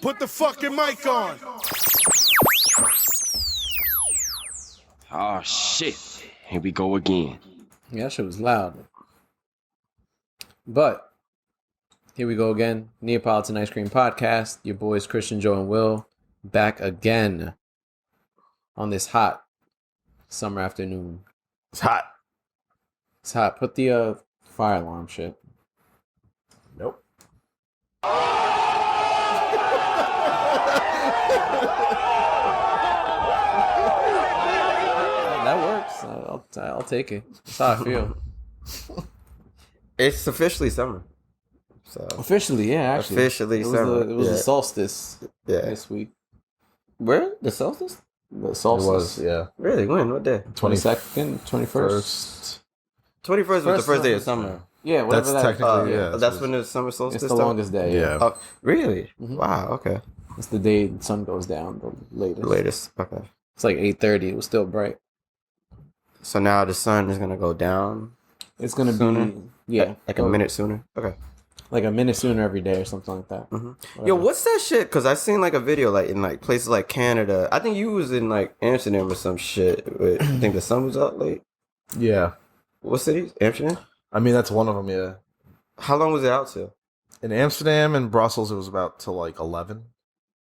Put the fucking mic on. Oh shit. Here we go again. Yeah, that shit was loud. But here we go again. Neapolitan Ice Cream Podcast. Your boys Christian, Joe, and Will back again on this hot summer afternoon. It's hot. It's hot. Put the fire alarm shit. Nope. That works. I'll take it. That's how I feel. It's officially summer. So Officially, yeah, actually. Officially summer. It was the solstice this week. Where? The solstice? The solstice. It was, yeah. Really? When? What day? 22nd, 21st. 21st was the first day of summer. Yeah, whatever That's that technically, yeah. That's when the summer solstice It's the longest day. Yeah. Oh, really? Mhm. Wow, okay. It's the day the sun goes down, the latest. The latest. Okay. It's like 8:30. It was still bright. So now the sun is going to go down It's gonna Sooner? be like a minute sooner. Okay. like a minute sooner every day or something like that. Mm-hmm. Yo, what's that shit? Because I seen like a video like in like places like Canada. I think you was in like Amsterdam or some shit. I think the sun was out late. Yeah. What city? Amsterdam? I mean, that's one of them, yeah. How long was it out till? In Amsterdam and Brussels, it was about till like 11.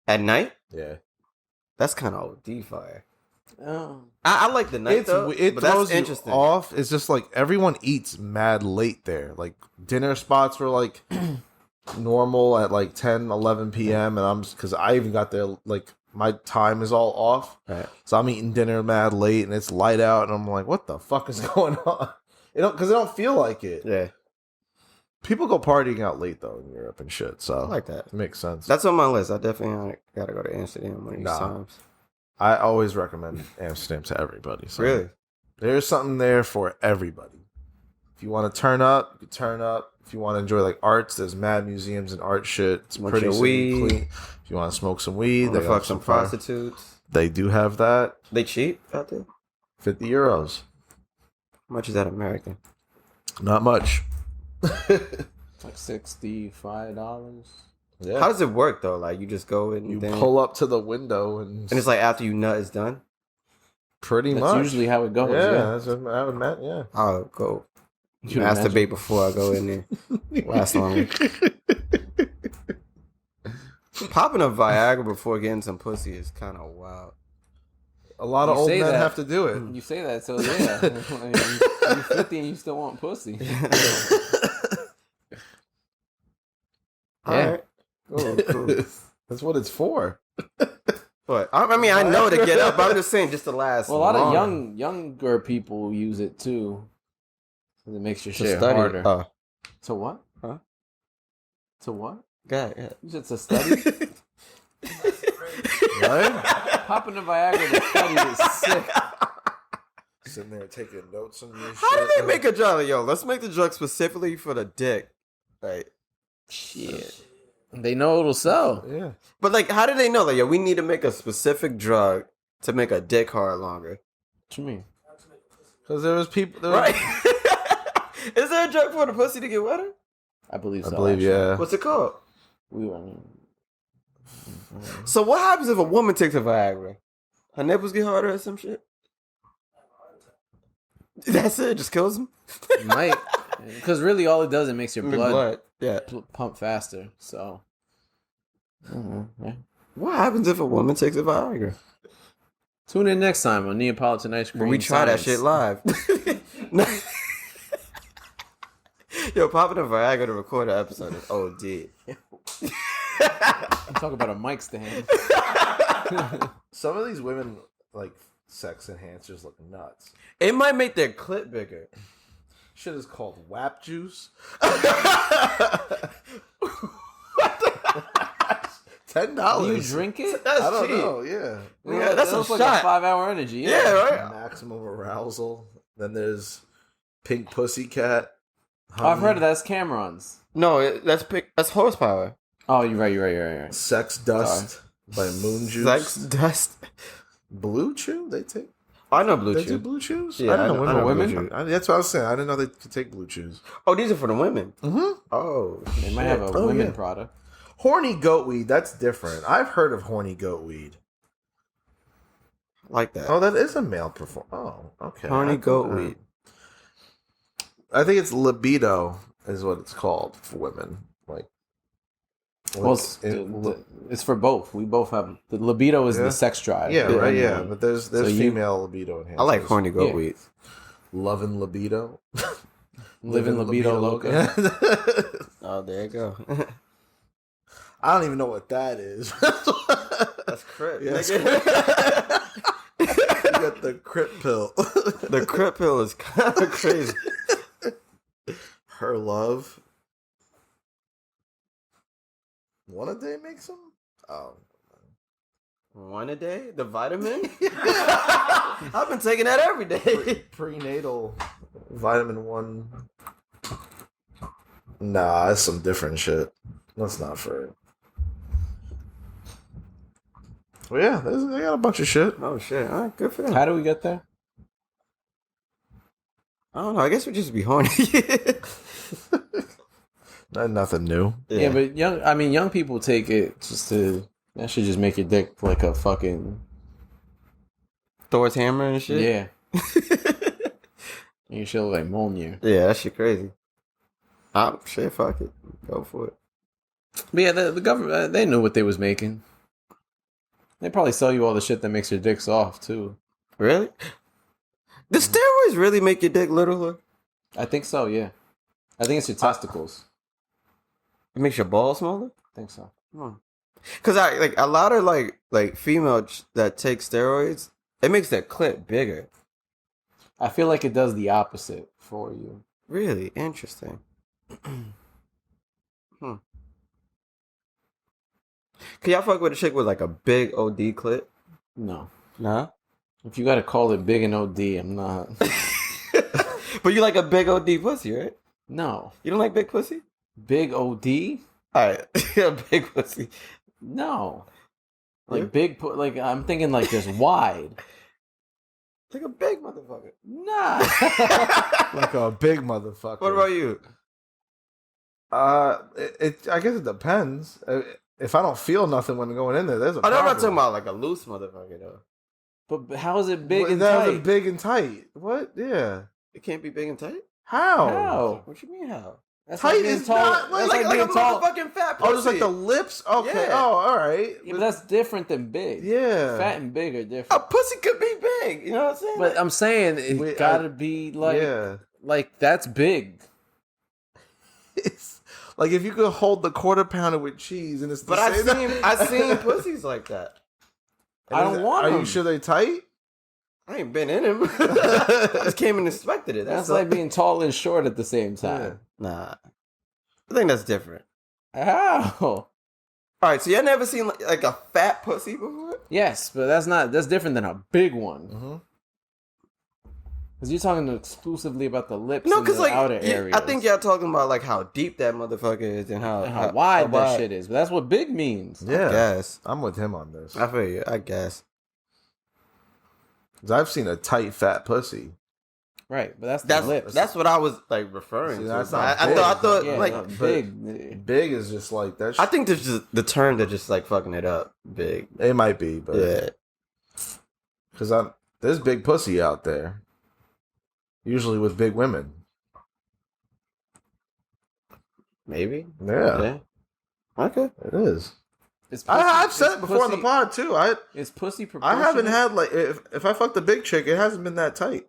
At night? Yeah. That's kind of OD fire. Oh. I like the night though. It but throws that's you interesting. off. It's just like everyone eats mad late there. Like dinner spots were like normal at like 10, 11 p.m. And because I even got there, like my time is all off. Right. So I'm eating dinner mad late and it's light out. And I'm like, what the fuck is going on? Because it don't feel like it. Yeah, People go partying out late though in Europe and shit. So I like that. it makes sense. That's on my list. I definitely gotta go to Amsterdam one of these Nah. times. I always recommend Amsterdam to everybody. So Really? there's something there for everybody. If you want to turn up, you can turn up. If you want to enjoy like arts, there's mad museums and art shit. It's Smoke pretty your clean. weed. If you want to smoke some weed, They they fuck got some fire- prostitutes. They do have that. They cheap out there? 50 euros. How much is that American? Not much. Like $65. Yeah. How does it work though? Like you just go in You and pull up to the window and it's like after you nut is done. pretty That's much. usually how it goes. yeah, Yeah. that's what I would imagine. Yeah. I'll go You'd masturbate imagine. before I go in there. Last long. Popping a Viagra before getting some pussy is kind of wild. A lot of You old say men that. have to do it. You say that, so yeah. You're 50 and you still want pussy. All right. Cool. That's what it's for. But I mean, I know to get up. I'm just saying, just to last. Well, a lot of longer. younger people use it too. 'Cause it makes your To shit study. harder. Oh, To what? Huh? To what? God. You said to study? Right? Popping the Viagra to study is sick. Sitting there taking notes on your How do they make a drug? Yo, let's make the drug specifically for the dick. Like, Shit. They know it'll sell. Yeah. but like, how do they know? Like, yo, we need to make a specific drug to make a dick hard longer. What you mean? Because there was people. There Right? Is there a drug for the pussy to get wetter? I believe so. I believe, actually. yeah. What's it called? We were. So what happens if a woman takes a Viagra? Her nipples get harder or some shit? That's it. It just kills them. Might. Because really all it does, it makes your blood, Yeah. pump faster. So. Yeah. What happens if a woman takes a Viagra? Tune in next time on Neapolitan Ice Cream. When we try that shit live. Yo, popping a Viagra to record an episode is OD. Talk about a mic stand. Some of these women, like, sex enhancers look nuts. It might make their clit bigger. Shit is called WAP juice. $10. You drink it? That's I don't cheap. know, yeah. Yeah, that's That a looks like shot. a 5-hour energy. Yeah, right? Maximum arousal. Then there's Pink Pussycat. Oh, I've heard of that. It's Cameron's. No, that's horsepower. Oh, you're right. Sex Dust by Moon Juice. Sex dust. Blue Chew? They take. I know Blue They Chew. do Blue Chews? Yeah, I didn't I know know women. Blue Blue Chew. That's what I was saying. I didn't know they could take Blue Chews. Oh, these are for the women. Mm-hmm. Oh, They might have a Oh, women yeah. product. Horny goat weed, that's different. I've heard of horny goat weed. Like that. Oh, that is a male perform. Oh, okay. Horny goat weed. I think it's libido is what it's called for women. Like, Well, it's for both. We both have the libido is the sex drive. Yeah, right. Yeah, but there's So female libido enhancers. I like horny goat weed. Love and libido. Living libido loca. Oh, there you go. I don't even know what that is. That's crip. Yes. Nigga. You got the crip pill. The crip pill is kind of crazy. Her love. One a day makes them? Oh. One a day? The vitamin? I've been taking that every day. Prenatal vitamin 1. Nah, that's some different shit. That's not for it. Well, yeah, they got a bunch of shit. Oh, shit. All right, good for them. How do we get there? I don't know. I guess we just be horny. Nothing new. Yeah, but young people take it just to, that should just make your dick like a fucking Thor's hammer and shit? Yeah. You should look like Mjolnir. Yeah, that shit crazy. Shit, fuck it. Go for it. But yeah, the government, they knew what they was making. They probably sell you all the shit that makes your dick soft too. Really? The steroids really make your dick littler? I think so, yeah. I think it's your testicles. It makes your balls smaller? I think so. Because I like a lot of like females that take steroids, it makes their clit bigger. I feel like it does the opposite for you. Really interesting. Can y'all fuck with a chick with like a big OD clit? No. Nah. If you gotta call it big and OD, I'm not. But you like a big OD pussy, right? No. You don't like big pussy? Big OD? Alright. A big pussy. No. Like Yeah. big, like I'm thinking like just wide. Like a big motherfucker. Nah. Like a big motherfucker. What about you? I guess it depends. If I don't feel nothing when going in there, there's a I'm not problem. talking about like a loose motherfucker though. But how is it big Well, and that was tight? big and tight. What? Yeah. It can't be big and tight? How? How? What you mean how? That's Tight like being is tall. not That's Like, like being a tall. motherfucking fat pussy. Oh, just like the lips? Okay. Yeah. Oh, all right. Yeah, but that's different than big. Yeah. Fat and big are A different. pussy could be big. You know what I'm saying? But I'm saying it Wait, gotta be like, yeah. like that's big. It's like if you could hold the quarter pounder with cheese and it's the But same. I've seen pussies like that. I don't want Are them. you sure they tight? I ain't been in him. I just came and inspected it. That's all. like being tall and short at the same time. Nah. I think that's different. How? All right, so y'all never seen like a fat pussy before? Yes, but that's different than a big one. Mm-hmm. Because you're talking exclusively about the lips No, and because the like outer yeah, areas. I think y'all talking about like how deep that motherfucker is and how wide that shit is. But that's what big means. Yeah. I guess. I'm with him on this. I feel you. I guess. 'Cause I've seen a tight fat pussy. Right, but that's the That's lips. that's what I was like referring See, to. that's I, not I big. thought yeah, like no, big. Big is just like that. I think there's just the term that just like fucking it up. Big. It might be, but Yeah. because there's big pussy out there. Usually with big women. Maybe. Yeah, Okay. it is. It's pussy, I've said it's it before in the pussy- pod too. It's pussy I proportionate. haven't had like if I fucked a big chick, it hasn't been that tight.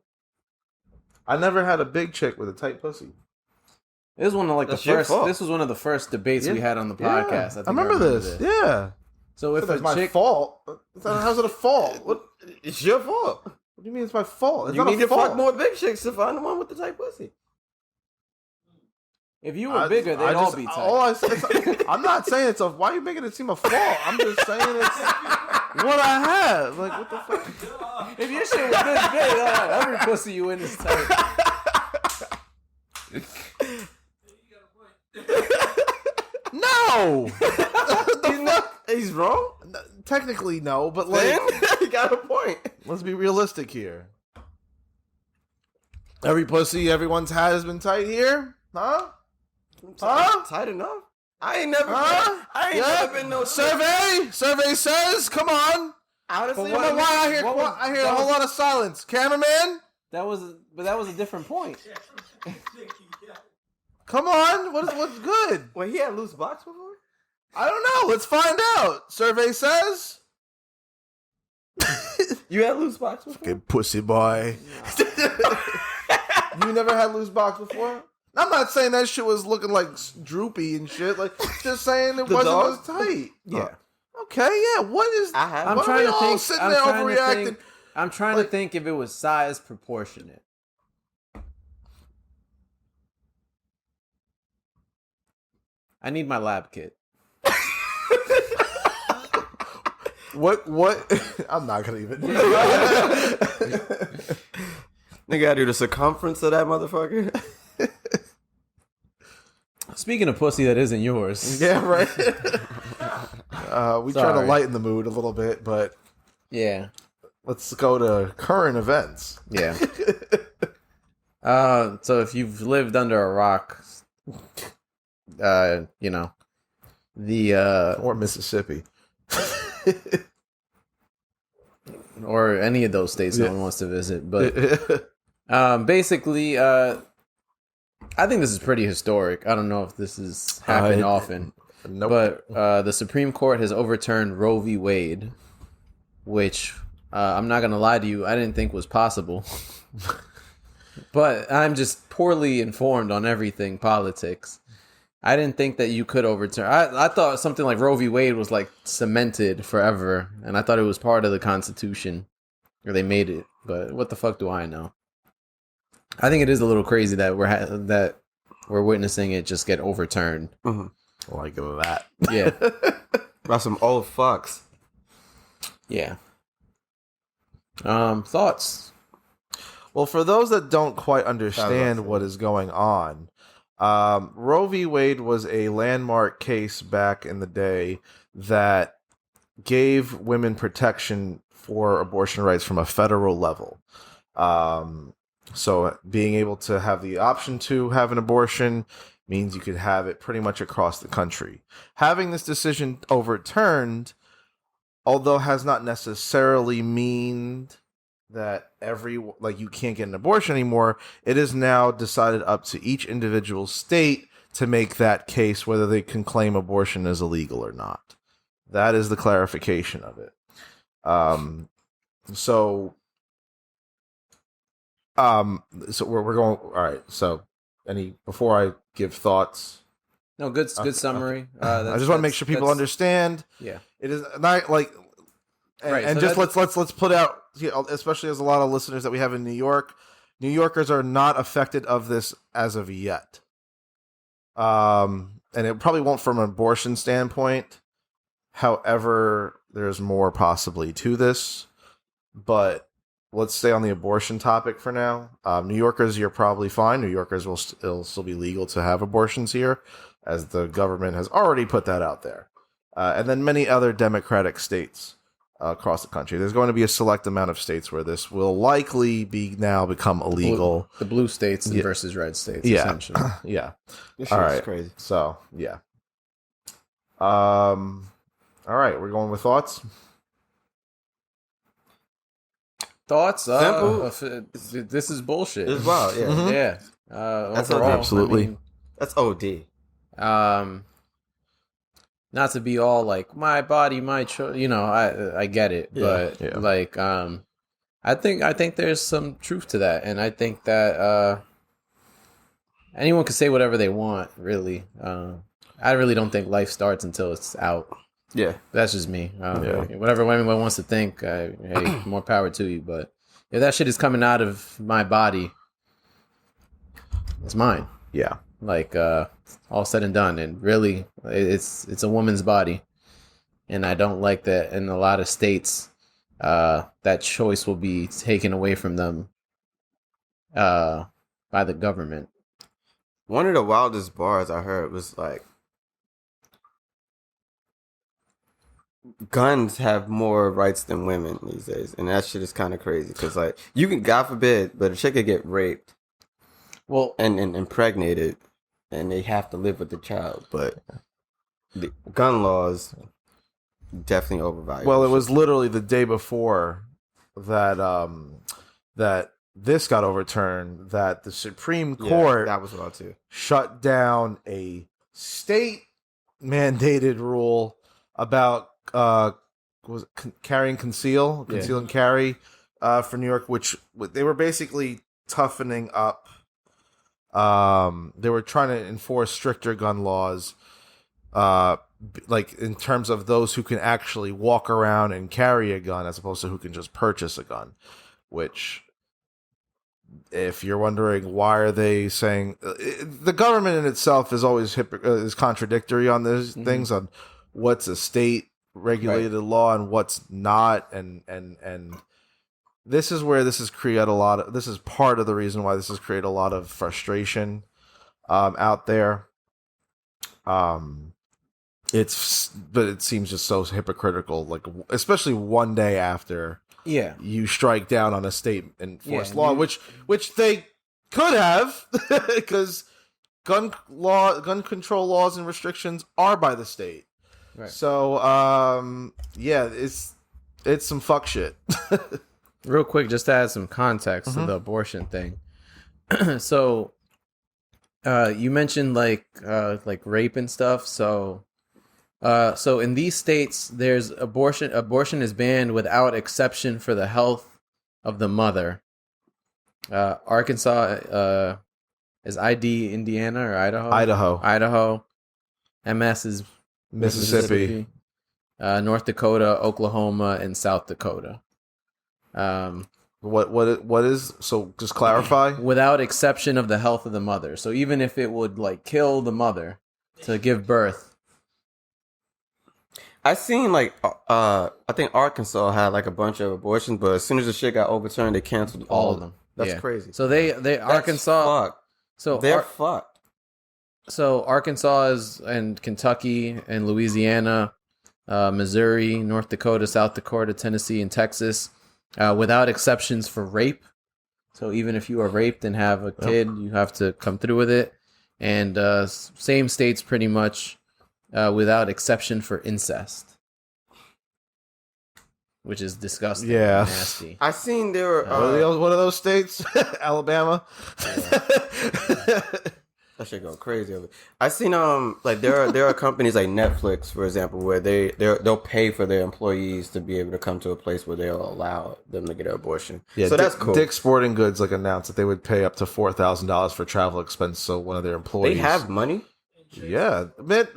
I never had a big chick with a tight pussy. This was one of like That's the your first. fault. This was one of the first debates we Yeah. had on the Yeah. podcast. think I remember this. Yeah. So if It's a my chick, fault. How's it a fault? What It's your fault. do you mean it's my fault? It's You not need a to fault. fuck more big chicks to find the one with the tight pussy. if you were bigger, they'd all be tight. All I said, I'm not saying it's a. Why are you making it seem a fault? I'm just saying it's what I have. Like what the fuck? If your shit was this big, every pussy you in is tight. No. He's wrong. Technically, no, but like, Then he got a point. let's be realistic here. Every pussy everyone's had has been tight here, huh? Huh? Tight enough. I ain't never. Huh? I ain't never been no Survey says, come on. Honestly, But I don't know why I hear a whole lot of silence. Cameraman, That was a different point. come on. What's good? Wait, he had loose box before? I don't know. Let's find out. Survey says. You had loose box before? Fucking pussy boy. You never had loose box before? I'm not saying that shit was looking like droopy and shit. Like, just saying it wasn't dog? as tight. Yeah. Okay, yeah. What is? I have. I'm why trying are we to all think. sitting I'm there trying to overreacting? think. I'm trying to think if it was size proportionate. I need my lab kit. What? I'm not gonna even. Nigga gotta do the circumference of that motherfucker. Speaking of pussy that isn't yours. Yeah, right. We try to Sorry. lighten the mood a little bit, but Yeah. let's go to current events. Yeah. So if you've lived under a rock, you know, Or Mississippi. or any of those states no one wants to visit, but basically, I think this is pretty historic. I don't know if this has happened often, Nope. but the Supreme Court has overturned Roe v. Wade, which I'm not gonna lie to you, I didn't think was possible. But I'm just poorly informed on everything politics. I didn't think that you could overturn. I thought something like Roe v. Wade was like cemented forever, and I thought it was part of the Constitution, or they made it. But what the fuck do I know? I think it is a little crazy that we're witnessing it just get overturned. Like that. Yeah, About some old fucks. yeah. Thoughts? Well, for those that don't quite understand what is going on, Roe v. Wade was a landmark case back in the day that gave women protection for abortion rights from a federal level. So being able to have the option to have an abortion means you could have it pretty much across the country. Having this decision overturned, although has not necessarily mean that you can't get an abortion anymore, it is now decided up to each individual state to make that case whether they can claim abortion as illegal or not. That is the clarification of it. So we're going. All right. So before I give thoughts, No, good summary. I just want to make sure people understand. Yeah. It is not like, and so just let's put out, especially as a lot of listeners that we have in New York. New Yorkers are not affected of this as of yet. And it probably won't from an abortion standpoint. However, there's more possibly to this. But let's stay on the abortion topic for now. New Yorkers, you're probably fine. New Yorkers it'll still be legal to have abortions here, as the government has already put that out there. And then many other Democratic states across the country. There's going to be a select amount of states where this will likely become illegal. The blue states versus red states, Yeah. essentially. Yeah. This All shit is right. crazy. So, yeah. All right. We're going with thoughts. Thoughts? Simple. This is bullshit. It's wild, yeah. Mhm. Yeah. That's Overall, absolutely. I mean, That's OD. not to be all like my body, my choice. I get it, but Yeah. like, I think there's some truth to that, and I think that anyone can say whatever they want. Really, I really don't think life starts until it's out. Yeah. That's just me. Yeah. Whatever anyone wants to think, hey, more power to you. But if that shit is coming out of my body, it's mine. Yeah. Like all said and done, and really, it's a woman's body, and I don't like that. In a lot of states, that choice will be taken away from them by the government. One of the wildest bars I heard was like, guns have more rights than women these days, and that shit is kind of crazy. Because like, you can, God forbid, but a chick could get raped, Well, and impregnated, and they have to live with the child. But the gun laws definitely overvalued. Well, it was literally the day before that that this got overturned, that the Supreme Court that was wild too. shut down a state mandated rule about conceal and carry for New York, which they were basically toughening up. They were trying to enforce stricter gun laws, like in terms of those who can actually walk around and carry a gun, as opposed to who can just purchase a gun. Which, if you're wondering why are they saying, the government in itself is always is contradictory on these things, on what's a state regulated law and what's not, and this is where this has created this is part of the reason why this has created a lot of frustration out there. But it seems just so hypocritical, like especially one day after you strike down on a state enforced law, which they could have, because gun control laws and restrictions are by the state. Right. So it's some fuck shit. Real quick, just to add some context to the abortion thing. So, you mentioned like rape and stuff. So in these states, there's abortion. Abortion is banned without exception for the health of the mother. Arkansas is ID Indiana or Idaho? Idaho. MS is Mississippi. North Dakota, Oklahoma, and South Dakota. What is, so just clarify? Without exception of the health of the mother. So even if it would like kill the mother to give birth. I seen like I think Arkansas had like a bunch of abortions, but as soon as the shit got overturned, they canceled all of them. That's crazy. So they Arkansas. Fucked. So they're fucked. So Arkansas and Kentucky and Louisiana, Missouri, North Dakota, South Dakota, Tennessee, and Texas, without exceptions for rape. So even if you are raped and have a kid, you have to come through with it. And same states pretty much without exception for incest, which is disgusting. Yeah, and nasty. I seen there were one of those states, Alabama. That shit go crazy over. I seen like there are companies like Netflix, for example, where they'll pay for their employees to be able to come to a place where they'll allow them to get an abortion. Yeah, so that's cool. Dick's Sporting Goods like announced that they would pay up to $4,000 for travel expense. So one of their employees, they have money. Yeah, man.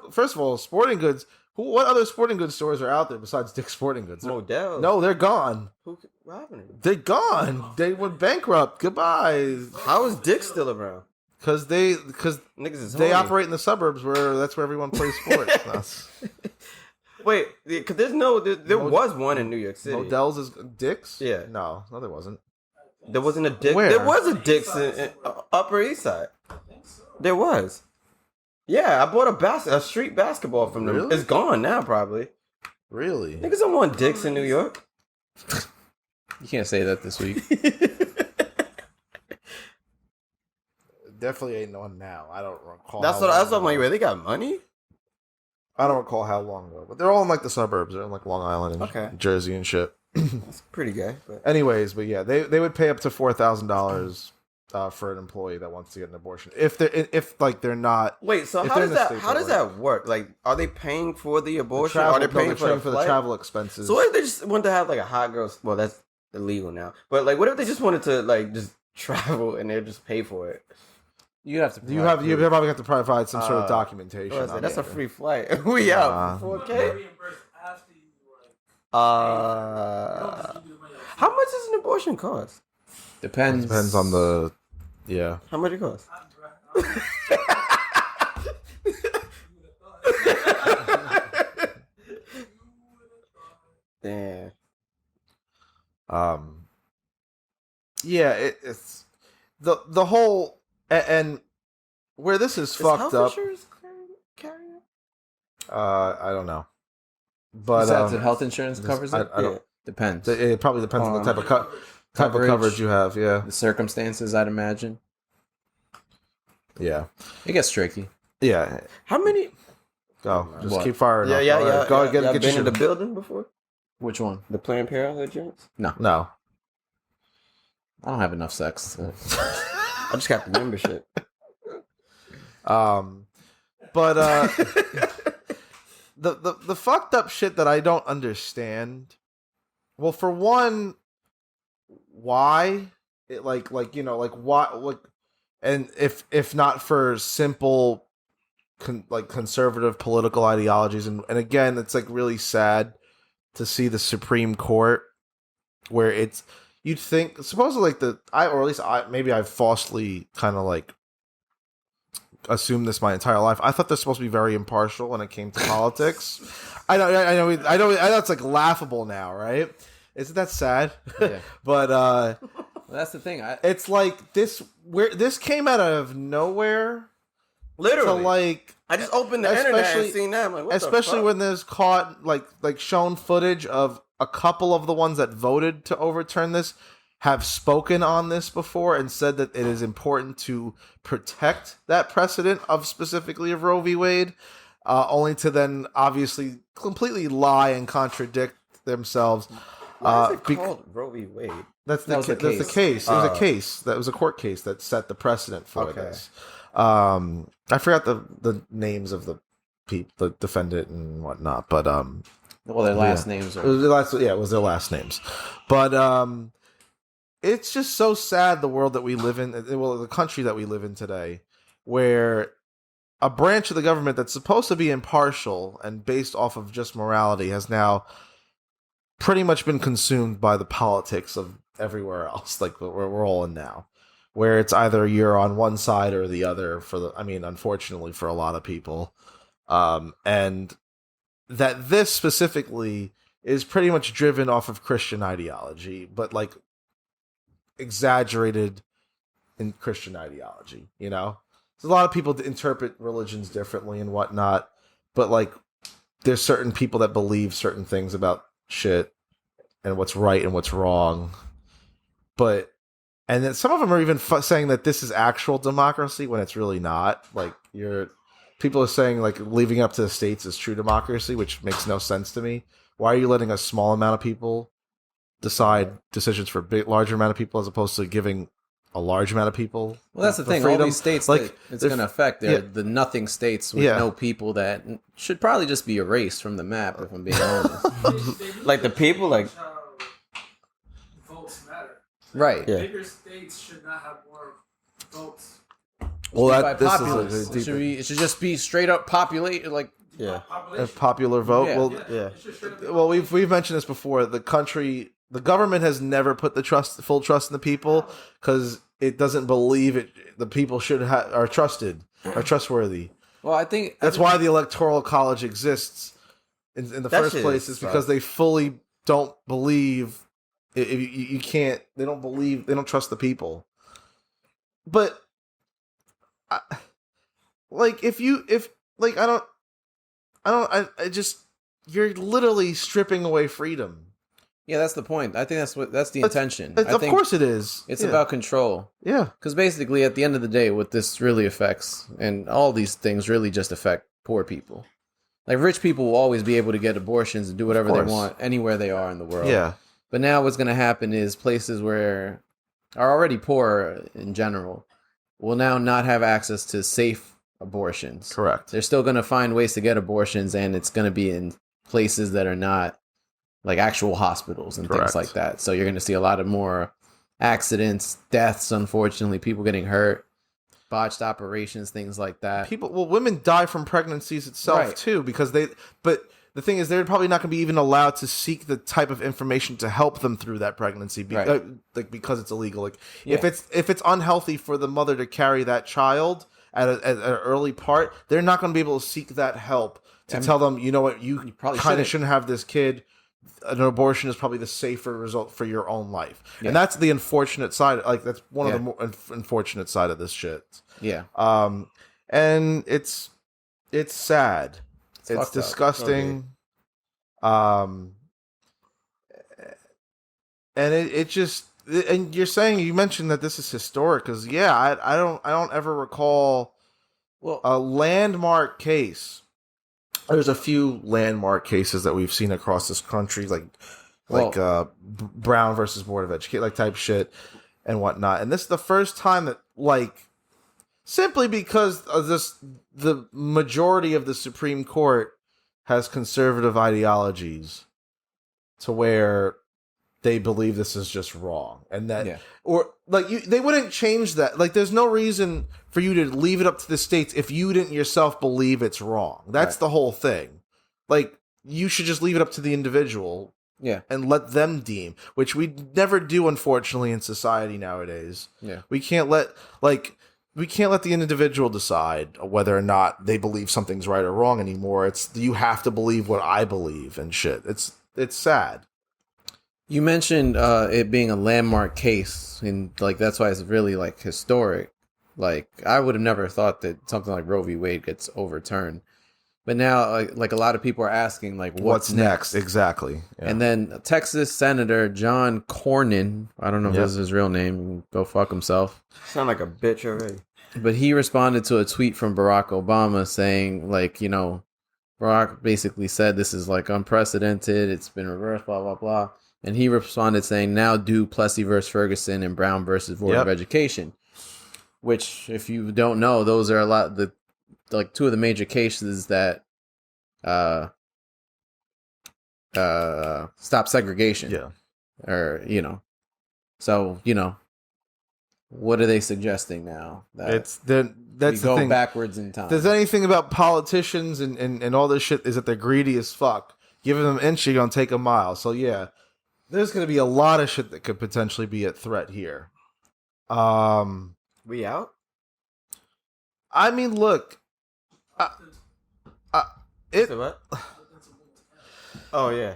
First of all, Sporting Goods. What other sporting goods stores are out there besides Dick's Sporting Goods? Modell's. No, they're gone. What happened to them? They're gone. They went bankrupt. Goodbye. How is Dick still around? Because they operate in the suburbs that's where everyone plays sports. Wait, because there was one in New York City. Modell's is Dick's? Yeah. No, there wasn't. There wasn't a Dick. Where? There was a Dick's in Upper East Side. There was. Yeah, I bought a street basketball from them. Really? It's gone now, probably. Really? Niggas don't want Dick's in New York. You can't say that this week. Definitely ain't one now. I don't recall. That's what I'm like. Wait, they got money? I don't recall how long ago, but they're all in like the suburbs. They're in like Long Island and Jersey and shit. That's pretty gay. But. Anyways, but yeah, they would pay up to $4,000 for an employee that wants to get an abortion if they're not. Wait, so how does that work? Like, are they paying for the abortion? Are they paying for the travel expenses? So what if they just want to have like a hot girl? Well, that's illegal now. But like, what if they just wanted to like just travel and they just pay for it? You have to. You probably have to provide some sort of documentation. That's a free flight. We out for 4K. How much does an abortion cost? Depends on the. Yeah. How much it costs? Damn. Yeah, it's the whole and where this is fucked up. Carrying? I don't know, but besides the health insurance covers it. I don't. Depends. It probably depends on the type of coverage you have. Yeah, the circumstances, I'd imagine. Yeah, it gets tricky. Yeah. How many? Go. Just What? keep firing. Yeah, off. yeah, All right, yeah. Go yeah. get Y'all your been in shit. the building before? Which one? The Planned Parenthood joints? No. I don't have enough sex. I just got the membership. But the fucked up shit that I don't understand. Well, for one, why? It like why like, and if not for simple conservative political ideologies, and again, it's like really sad to see the Supreme Court where it's, you'd think supposedly maybe I've falsely kind of like assumed this my entire life. I thought they're supposed to be very impartial when it came to politics. I know it's like laughable now, right? Isn't that sad? Yeah. But Well, that's the thing. it's like this came out of nowhere. Literally. To like, I just opened the internet and seen that. I'm like, what especially the fuck? when there's caught like shown footage of a couple of the ones that voted to overturn this have spoken on this before and said that it is important to protect that precedent of specifically of Roe v. Wade, only to then obviously completely lie and contradict themselves. Why is it called Roe v. Wade? That's the case. It was a case. That was a court case that set the precedent for this. I forgot the names of the people, the defendant and whatnot, but well, their last names are. It was their last names, but it's just so sad the world that we live in. Well, the country that we live in today, where a branch of the government that's supposed to be impartial and based off of just morality has now pretty much been consumed by the politics of everywhere else, like we're all in now, where it's either you're on one side or the other unfortunately for a lot of people. And that this specifically is pretty much driven off of Christian ideology, but like exaggerated in Christian ideology, you know? There's a lot of people that interpret religions differently and whatnot, but like there's certain people that believe certain things about shit and what's right and what's wrong. And then some of them are even saying that this is actual democracy when it's really not. Like people are saying like leaving up to the states is true democracy, which makes no sense to me. Why are you letting a small amount of people decide decisions for a larger amount of people as opposed to giving a large amount of people? Well, that's the thing. freedom? All these states, like, that it's going to affect, they're the nothing states with no people that should probably just be erased from the map, if I'm being honest. Like the people, like votes matter. Right. Yeah. Bigger states should not have more votes. Well, By this populace. is a deeper, It should just be straight up populate, like yeah, a Population. popular vote. Yeah. Well, yeah. It should straight up be well, we've mentioned this before. The government has never put the full trust in the people because it doesn't believe it. The people are trustworthy. well, I think That's why the Electoral College exists in the That first shit place. Is because they fully don't believe. You can't. They don't believe. They don't trust the people. But, you're literally stripping away freedom. Yeah, that's the point. I think that's the intention. Of course it is. It's Yeah. about control. Yeah. Because basically, at the end of the day, what this really affects, and all these things really just affect poor people. Like, rich people will always be able to get abortions and do whatever they course. want anywhere they are in the world. Yeah. But now what's going to happen is places where are already poor in general will now not have access to safe abortions. Correct. They're still going to find ways to get abortions, and it's going to be in places that are not like actual hospitals and Correct. things like that. So you're going to see a lot of more accidents, deaths, unfortunately, people getting hurt, botched operations, things like that. Women die from pregnancies itself Right. too because but the thing is, they're probably not going to be even allowed to seek the type of information to help them through that pregnancy, Right. Because it's illegal. Like Yeah. if it's unhealthy for the mother to carry that child at an early part, they're not going to be able to seek that help to tell them, you know what, you probably kind of shouldn't. shouldn't have this kid. An abortion is probably the safer result for your own life, Yeah. and that's the unfortunate side. Like that's one Yeah. of the more unfortunate side of this shit. Yeah. And it's sad. It's fucked up. disgusting. And it just, and you mentioned that this is historic because I don't ever recall Well, a landmark case there's a few landmark cases that we've seen across this country, Brown versus Board of Education, like type shit and whatnot. And this is the first time that, like, simply because of this, the majority of the Supreme Court has conservative ideologies to where they believe this is just wrong, and that, or like they wouldn't change that. Like, there's no reason for you to leave it up to the states if you didn't yourself believe it's wrong. That's the whole thing. Like, you should just leave it up to the individual, and let them deem, which we never do, unfortunately, in society nowadays. We can't let the individual decide whether or not they believe something's right or wrong anymore. It's, you have to believe what I believe and shit. It's sad. You mentioned it being a landmark case, and like that's why it's really like historic. Like, I would have never thought that something like Roe v. Wade gets overturned, but now like a lot of people are asking like, what's next? Exactly. Yeah. And then Texas Senator John Cornyn, I don't know if this is his real name, go fuck himself. Sound like a bitch already. But he responded to a tweet from Barack Obama saying, like, you know, Barack basically said this is like unprecedented. It's been reversed, blah, blah, blah. And he responded saying, now do Plessy versus Ferguson and Brown versus Board of Education. Which, if you don't know, those are two of the major cases that stop segregation. Yeah. Or, you know. So, you know, what are they suggesting now? That's the thing. Backwards in time. If there's anything about politicians and all this shit, is that they're greedy as fuck. Giving them an inch, you're going to take a mile. So, yeah. There's going to be a lot of shit that could potentially be at threat here. We out? I mean, look. What? Oh, yeah.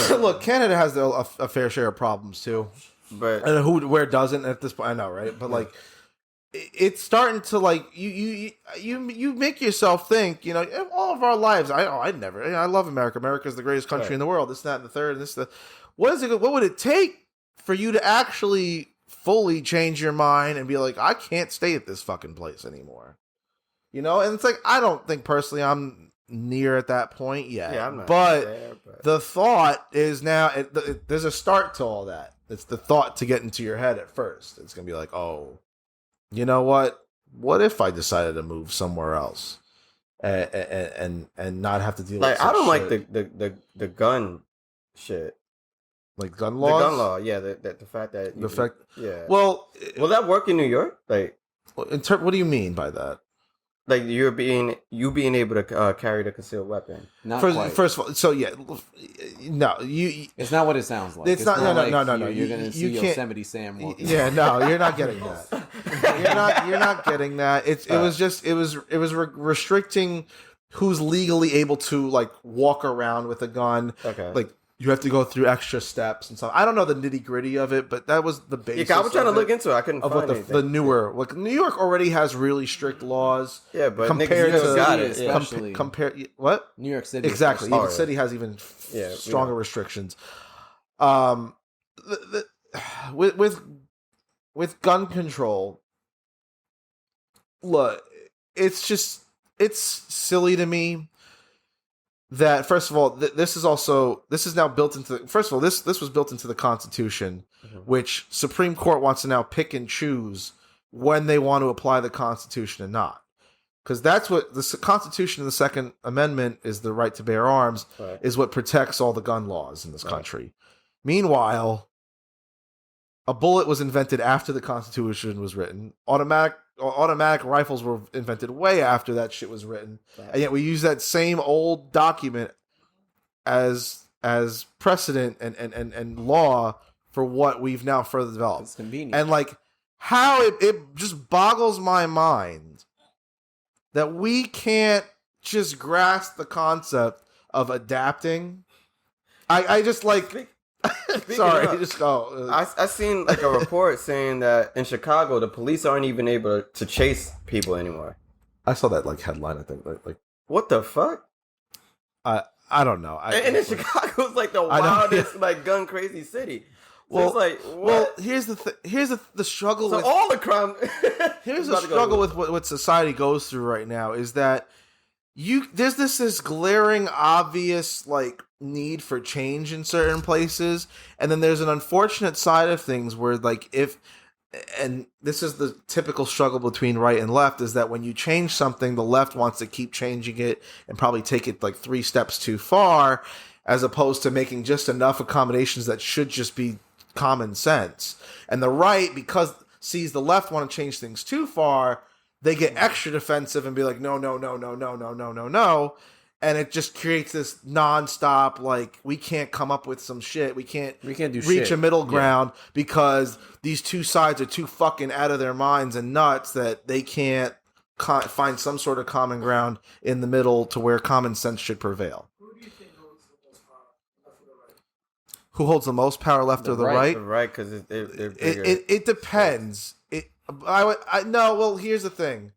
Look, Canada has a fair share of problems, too. But where doesn't at this point? I know, right? But, like, it's starting to, like, you make yourself think, you know, all of our lives, I love America. America's the greatest country in the world. This, that, and the third, and this, what would it take for you to actually fully change your mind and be like, I can't stay at this fucking place anymore? You know? And it's like, I don't think personally I'm near at that point yet. Yeah, I'm not but the thought is now, there's a start to all that. It's the thought to get into your head at first. It's going to be like, oh, you know what? What if I decided to move somewhere else and not have to deal with I don't shit? like the gun shit. Like gun laws? The gun law, yeah. The fact that... Well... Will that work in New York? Like... what do you mean by that? Like, you being able to carry the concealed weapon. Not quite. First of all, so yeah, no, it's not what it sounds like. It's not. No. You're gonna see Yosemite Sam walking. Yeah, no, you're not getting that. You're not getting that. It was restricting who's legally able to like walk around with a gun. Okay, like. You have to go through extra steps and stuff. I don't know the nitty gritty of it, but that was the basis. Yeah, I was trying to look into it. I couldn't find anything. The newer, like New York already has really strict laws. Yeah, but compared to got it, especially what New York City, exactly. Even City has even stronger restrictions. With gun control, look, it's silly to me. That first of all, this is now built into. First of all, this was built into the Constitution, which Supreme Court wants to now pick and choose when they want to apply the Constitution and not, because that's what the Constitution and the Second Amendment is. The right to bear arms is what protects all the gun laws in this country. Meanwhile, a bullet was invented after the Constitution was written. Automatic rifles were invented way after that shit was written, and yet we use that same old document as precedent and law for what we've now further developed. It's convenient. And like how it just boggles my mind that we can't just grasp the concept of adapting. I just like. Sorry, just go. I seen like a report saying that in Chicago the police aren't even able to chase people anymore. I saw that like headline. I think like what the fuck? I don't know. And in Chicago's like the wildest like gun crazy city. So well, it's like what? Well, here's the struggle. So with all the crime. Here's the struggle with what society goes through right now is that there's this glaring obvious like need for change in certain places, and then there's an unfortunate side of things where like and this is the typical struggle between right and left, is that when you change something, the left wants to keep changing it and probably take it like 3 steps too far, as opposed to making just enough accommodations that should just be common sense. And the right, because sees the left want to change things too far, they get extra defensive and be like, no, no, no, no, no, no, no, no, no. And it just creates this nonstop, like, we can't come up with some shit. We can't do reach shit. a middle ground because these two sides are too fucking out of their minds and nuts that they can't find some sort of common ground in the middle to where common sense should prevail. Who do you think holds the most power, left or the right? Who holds the most power, left or the right? Right, because they're bigger. It depends. Well, here's the thing.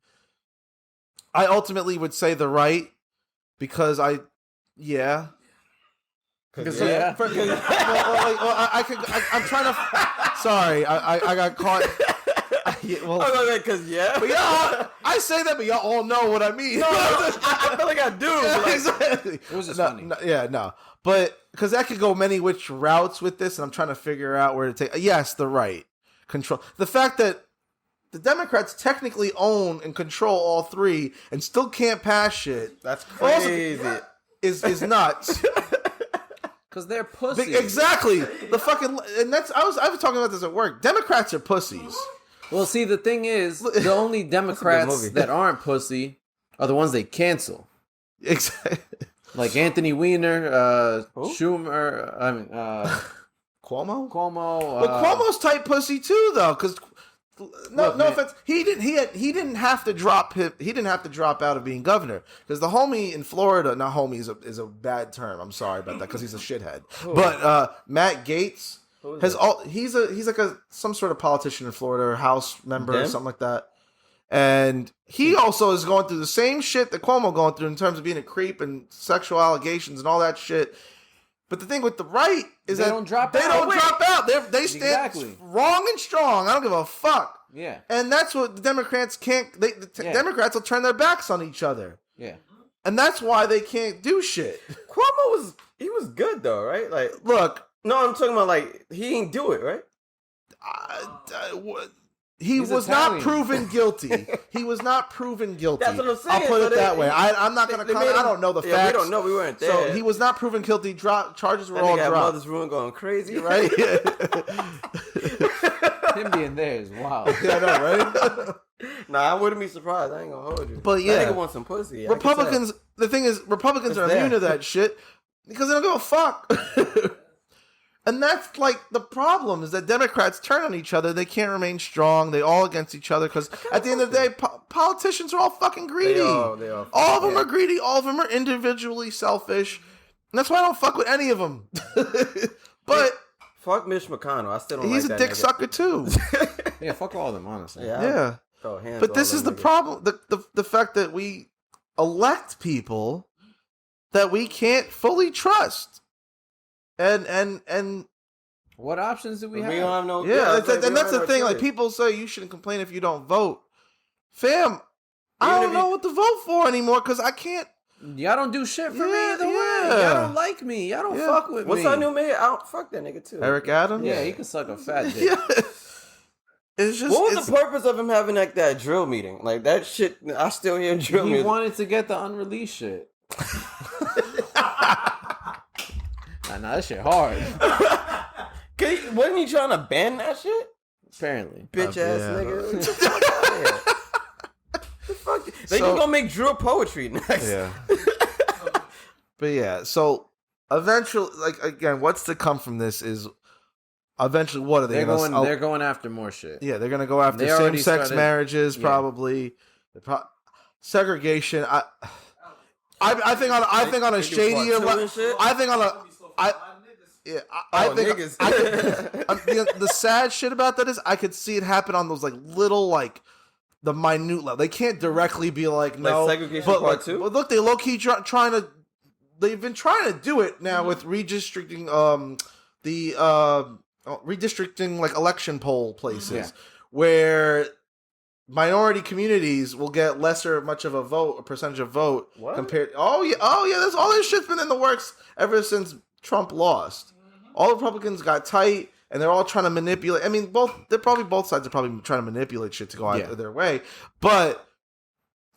I ultimately would say the right because I'm trying to. Sorry, I got caught. Because But y'all, I say that, but y'all all know what I mean. No, I feel like I do. Yeah, exactly. It was just funny. But because that could go many which routes with this, and I'm trying to figure out where to take. Yes, the right control. The fact that the Democrats technically own and control all three and still can't pass shit. That's crazy. Is nuts. Because they're pussies. Exactly. The fucking and that's I was talking about this at work. Democrats are pussies. Well, see, the thing is, the only Democrats that aren't pussy are the ones they cancel. Exactly. Like Anthony Weiner, Schumer, Cuomo. Cuomo. Cuomo's tight pussy too, though, because no offense, he didn't have to drop out of being governor because the homie in Florida, not homie is a bad term. I'm sorry about that because he's a shithead. But Matt Gaetz he's like some sort of politician in Florida, or House member or something like that. And he also is going through the same shit that Cuomo going through in terms of being a creep and sexual allegations and all that shit. But the thing with the right is they that don't drop they out. don't drop out. They stand wrong and strong. I don't give a fuck. Yeah. And that's what the Democrats can't. Democrats will turn their backs on each other. Yeah. And that's why they can't do shit. Cuomo was good though, right? Like, look. No, I'm talking about like he didn't do it, right? He was not proven guilty. He was not proven guilty. That's what I'm saying. I'll put it that way. I'm not going to comment. I don't know the facts. We don't know. We weren't there. So he was not proven guilty. Charges were all dropped. Mother's Ruin going crazy, right? Him being there is wild. Yeah, I know, right? Nah, I wouldn't be surprised. I ain't gonna hold you. But yeah, that nigga want some pussy. Republicans. The thing is, Republicans are immune to that shit because they don't give a fuck. And that's like the problem is that Democrats turn on each other. They can't remain strong. They all against each other because at the end of the day, politicians are all fucking greedy. They are. All of them are greedy. All of them are individually selfish. And that's why I don't fuck with any of them. But fuck Mitch McConnell. I still don't. He's a dick sucker too. Yeah, fuck all of them, honestly. Yeah. But this is the problem. The fact that we elect people that we can't fully trust. And what options do we have? We don't have no. And that's the thing. Like people say, you shouldn't complain if you don't vote. Fam, I don't know what to vote for anymore because I can't. Y'all don't do shit for me either way. Y'all don't like me. Y'all don't fuck with me. What's our new mayor? I don't fuck that nigga too. Eric Adams. Yeah, he can suck a fat dick. It's just. What was the purpose of him having like that drill meeting? Like that shit. I still hear drill. He music. wanted to get the unreleased shit. Nah, that shit hard. Wasn't he trying to ban that shit? Apparently. Bitch ass nigga. Fuck. They just gonna make drill poetry next. Yeah. But yeah, so eventually, like again, what's to come from this is eventually what are they going? They're going after more shit. Yeah, they're gonna go after same-sex marriages, probably. Segregation. I think on a shadier level. I think on a. The sad shit about that is I could see it happen on those like little like the minute level. They can't directly be like no, like segregation part two. But look, they low key trying to. They've been trying to do it now with redistricting. Redistricting like election poll places where minority communities will get much of a percentage of vote compared. Oh yeah. There's all this shit's been in the works ever since Trump lost. All Republicans got tight, and they're all trying to manipulate. I mean, both sides are probably trying to manipulate shit to go out their way, but.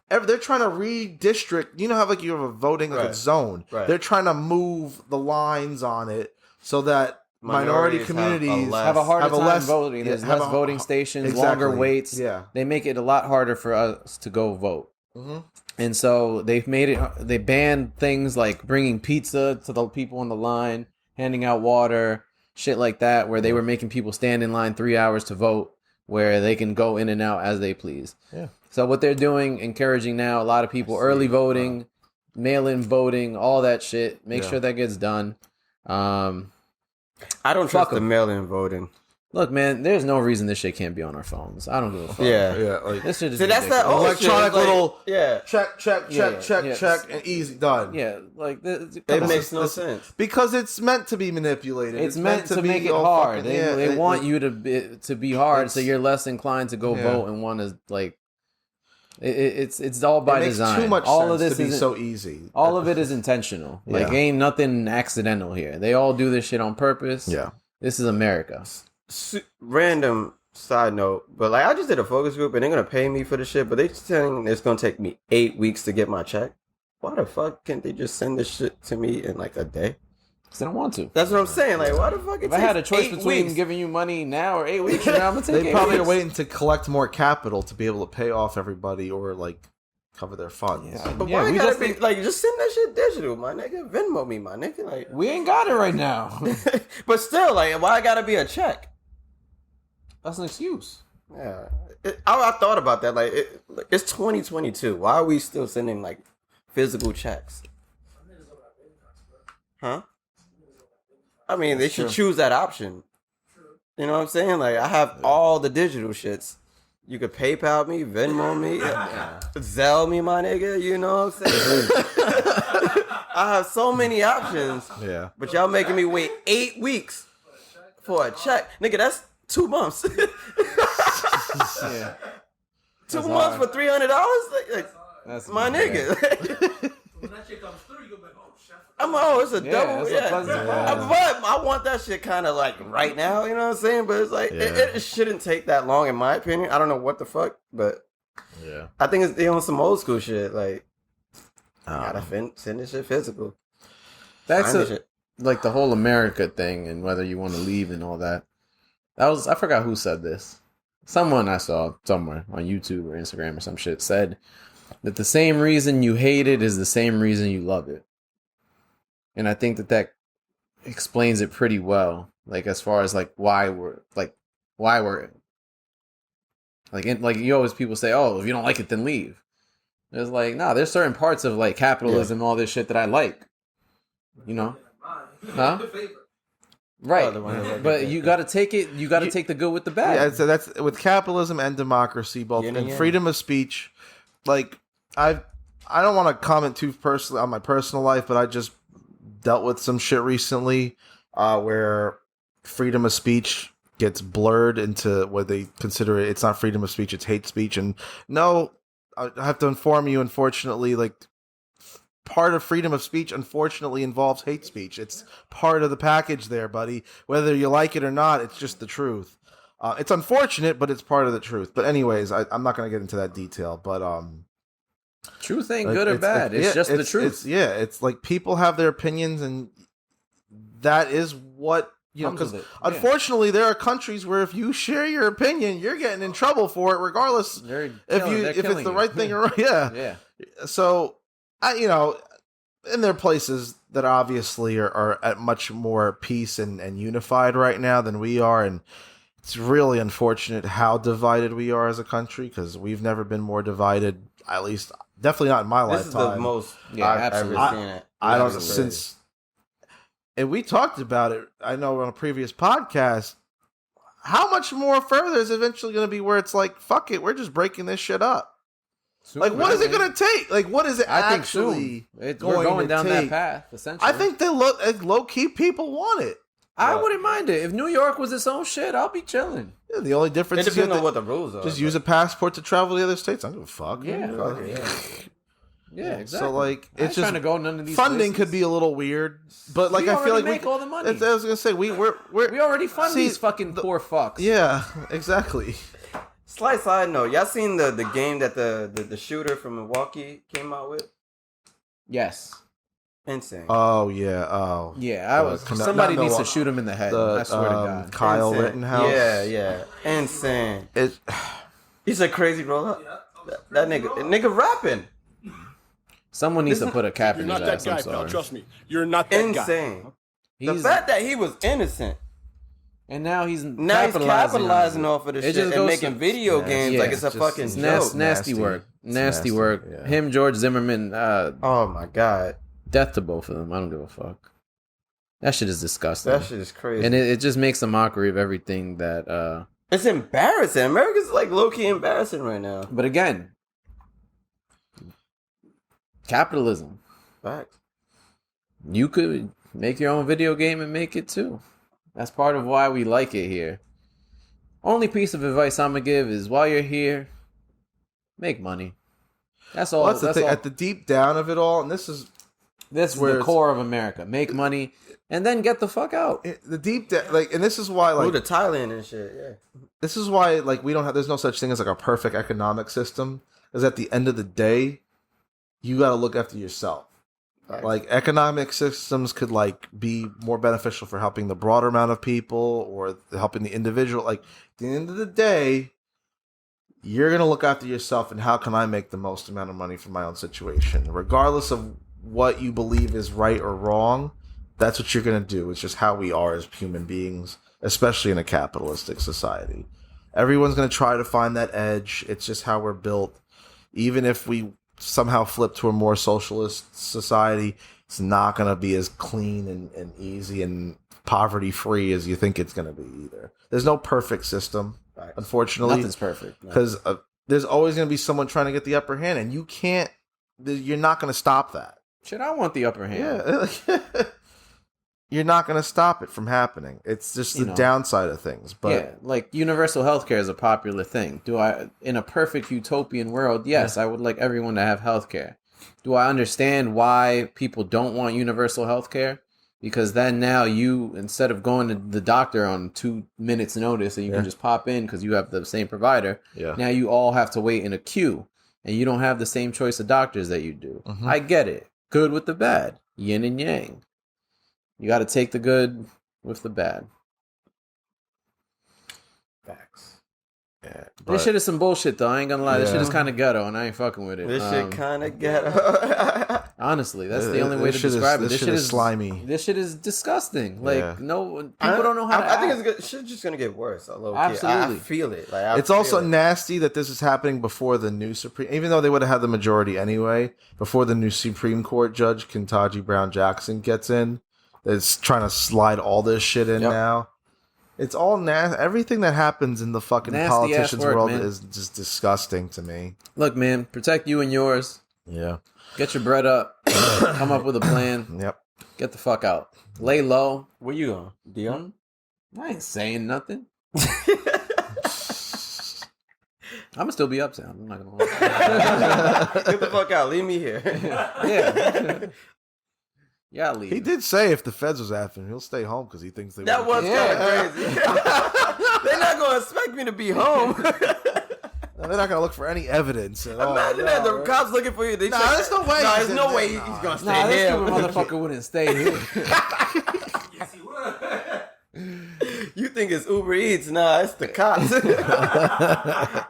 They're trying to redistrict. You know how like you have a voting zone. Right. They're trying to move the lines on it so that minority communities have a harder time voting. There's less voting stations, longer waits. Yeah, they make it a lot harder for us to go vote. Mm-hmm. And so they've made it. They banned things like bringing pizza to the people in the line, handing out water, shit like that, where they were making people stand in line 3 hours to vote, where they can go in and out as they please. Yeah. So what they're doing, encouraging now a lot of people early voting, mail-in voting, all that shit. Make sure that gets done. I don't trust the mail-in voting. Look, man, there's no reason this shit can't be on our phones. I don't give a fuck. Yeah. Like, this shit is that's that electronic little check, Yeah. and easy done. Yeah, like it makes no sense because it's meant to be manipulated. It's meant to make it hard. They want you to be hard, so you're less inclined to go vote and want to like. It's all by design. Too much all sense of this to be is so easy. All of it is intentional. Like ain't nothing accidental here. They all do this shit on purpose. Yeah, this is America. Random side note, but like I just did a focus group and they're gonna pay me for the shit, but they saying it's gonna take me 8 weeks to get my check. Why the fuck can't they just send this shit to me in like a day? Because they don't want to. That's what I'm saying. Like, why the fuck? If I had a choice between giving you money now or 8 weeks from now, I'm gonna take they 8 probably weeks. are waiting to collect more capital to be able to pay off everybody or like cover their funds. But why you gotta be like just send that shit digital, my nigga? Venmo me, my nigga. Like we ain't got it right now. But still, like, why I gotta be a check? That's an excuse. Yeah, I thought about that. Like, it's 2022. Why are we still sending like physical checks? Huh? I mean, they should choose that option. You know what I'm saying? Like, I have all the digital shits. You could PayPal me, Venmo me, Zelle me, my nigga. You know what I'm saying? I have so many options. Yeah. But y'all making me wait 8 weeks for a check. Nigga, that's 2 months. 2 months for $300? Like, that's my nigga. When that shit comes through, you'll be like, oh, shit. It's a double. But I want that shit kind of like right now, you know what I'm saying? But it's like, it shouldn't take that long, in my opinion. I don't know what the fuck, but I think they on some old school shit. Like, gotta send this shit physical. That's like the whole America thing and whether you want to leave and all that. I forgot who said this. Someone I saw somewhere on YouTube or Instagram or some shit said that the same reason you hate it is the same reason you love it. And I think that explains it pretty well. Like as far as like why we're like you always people say, oh, if you don't like it, then leave. It's like, nah, there's certain parts of like capitalism, all this shit that I like. You know? Huh? Right, but you got to take it. You got to take the good with the bad. Yeah, so that's with capitalism and democracy, both and freedom of speech. Like I don't want to comment too personally on my personal life, but I just dealt with some shit recently where freedom of speech gets blurred into what they consider it's not freedom of speech, it's hate speech. And no, I have to inform you, unfortunately, like part of freedom of speech unfortunately involves hate speech. It's part of the package there, buddy. Whether you like it or not, it's just the truth. It's unfortunate, but it's part of the truth. But anyways, I'm not going to get into that detail, but truth ain't good or bad. It's just the truth. It's like people have their opinions, and that is what, you know, because unfortunately there are countries where if you share your opinion, you're getting in trouble for it, regardless if it's the right thing or right. Yeah. So you know, and there are places that obviously are at much more peace and unified right now than we are, and it's really unfortunate how divided we are as a country, because we've never been more divided. At least, definitely not in my lifetime. This is the most I've ever seen it. I don't since, and we talked about it. I know on a previous podcast. How much more further is eventually going to be where it's like, fuck it, we're just breaking this shit up. Like, what is it going to take? Like, what is it actually we're going down that path, essentially. I think they low-key people want it. I wouldn't mind it. If New York was its own shit, I'll be chilling. Yeah, the only difference It is you depends have on to what the rules are. just use a passport to travel to the other states. I don't give a fuck. Yeah, exactly. So like, I ain't it's just trying to go none of these funding places. could be a little weird, but like We I feel already like make all the money. I was gonna say we already fund these fucking poor fucks. Yeah, exactly. Slight side note, y'all seen the game that the shooter from Milwaukee came out with? Yes. Insane. Oh yeah. Oh Yeah. Somebody needs to shoot him in the head. I swear to God. Kyle Insane. Rittenhouse. Yeah. Insane. It, He's a crazy roller. That nigga rapping. Someone needs to put a cap You're in not his that ass. guy, I'm pal. sorry. Trust me. You're not that guy. Insane. The He's, fact that he was innocent. and now he's Capitalizing off of this It shit just and goes making to- video games yeah, like it's a just- fucking it's joke. nasty work. Nasty work. yeah. Him, George Zimmerman, Oh my god, death to both of them. I don't give a fuck. That shit is disgusting. that shit is crazy. And it just makes a mockery of everything that It's embarrassing. America's like low key embarrassing right now. but again, capitalism. Facts. You could make your own video game and make it too. That's part of why we like it here. Only piece of advice I'm gonna give is while you're here, make money. That's all. well, that's the thing. all. At the deep down of it all, and this is This is where the it's- core of America. Make money and then get the fuck out. the deep down, like, and this is why, like, Move to Thailand and shit. Yeah. this is why, like, we don't have. There's no such thing as like a perfect economic system. Because at the end of the day, you got to look after yourself. Facts. Like, economic systems could like be more beneficial for helping the broader amount of people or helping the individual. Like, at the end of the day, you're gonna look after yourself and how can I make the most amount of money from my own situation, regardless of what you believe is right or wrong. That's what you're gonna do. It's just how we are as human beings, especially in a capitalistic society. Everyone's gonna try to find that edge. It's just how we're built. Even if we somehow flip to a more socialist society, it's not going to be as clean and easy and poverty free as you think it's going to be either. There's no perfect system, unfortunately. Nothing's perfect. No. Because there's always going to be someone trying to get the upper hand, and you're not going to stop that. Shit, I want the upper hand. Yeah. You're not going to stop it from happening. It's just the downside of things. But yeah, like universal healthcare is a popular thing. In a perfect utopian world, yes, I would like everyone to have healthcare. Do I understand why people don't want universal healthcare? Because then now you, instead of going to the doctor on 2 minutes notice and you can just pop in because you have the same provider, now you all have to wait in a queue and you don't have the same choice of doctors that you do. Mhm. I get it. Good with the bad. Yin and yang. You got to take the good with the bad. Facts. yeah, This shit is some bullshit, though. I ain't gonna lie. This shit is Yeah. kind of ghetto, and I ain't fucking with it. This shit kind of ghetto. Honestly, that's the only way to describe it. This shit is slimy. This shit is disgusting. Like, Yeah. people don't know how to I think act. it's good. Shit's just gonna get worse. I Absolutely. feel it. Like It's also nasty that this is happening before the new Supreme, even though they would have had the majority anyway, before the new Supreme Court judge, Ketanji Brown Jackson, gets in. It's trying to slide all this shit in now. It's all nasty. Everything that happens in the fucking Nasty politicians' ass work, world man. is just disgusting to me. Look, man, protect you and yours. Yeah. Get your bread up. Come up with a plan. Yep. Get the fuck out. Lay low. Where you going, Dion? I ain't saying nothing. I'ma still be upset. I'm not gonna lie. Get the fuck out. Leave me here. Yeah. Yeah, leave. He did say if the feds was after him, he'll stay home because he thinks they That won't was get- kind of crazy. They're not gonna expect me to be home. They're not gonna look for any evidence at all. Imagine that the cops looking for you. They Nah, check- there's no way Nah, he's there's no in way there. he's gonna stay Nah, this here. stupid motherfucker wouldn't stay here. You see what? You think it's Uber Eats? Nah, it's the cops.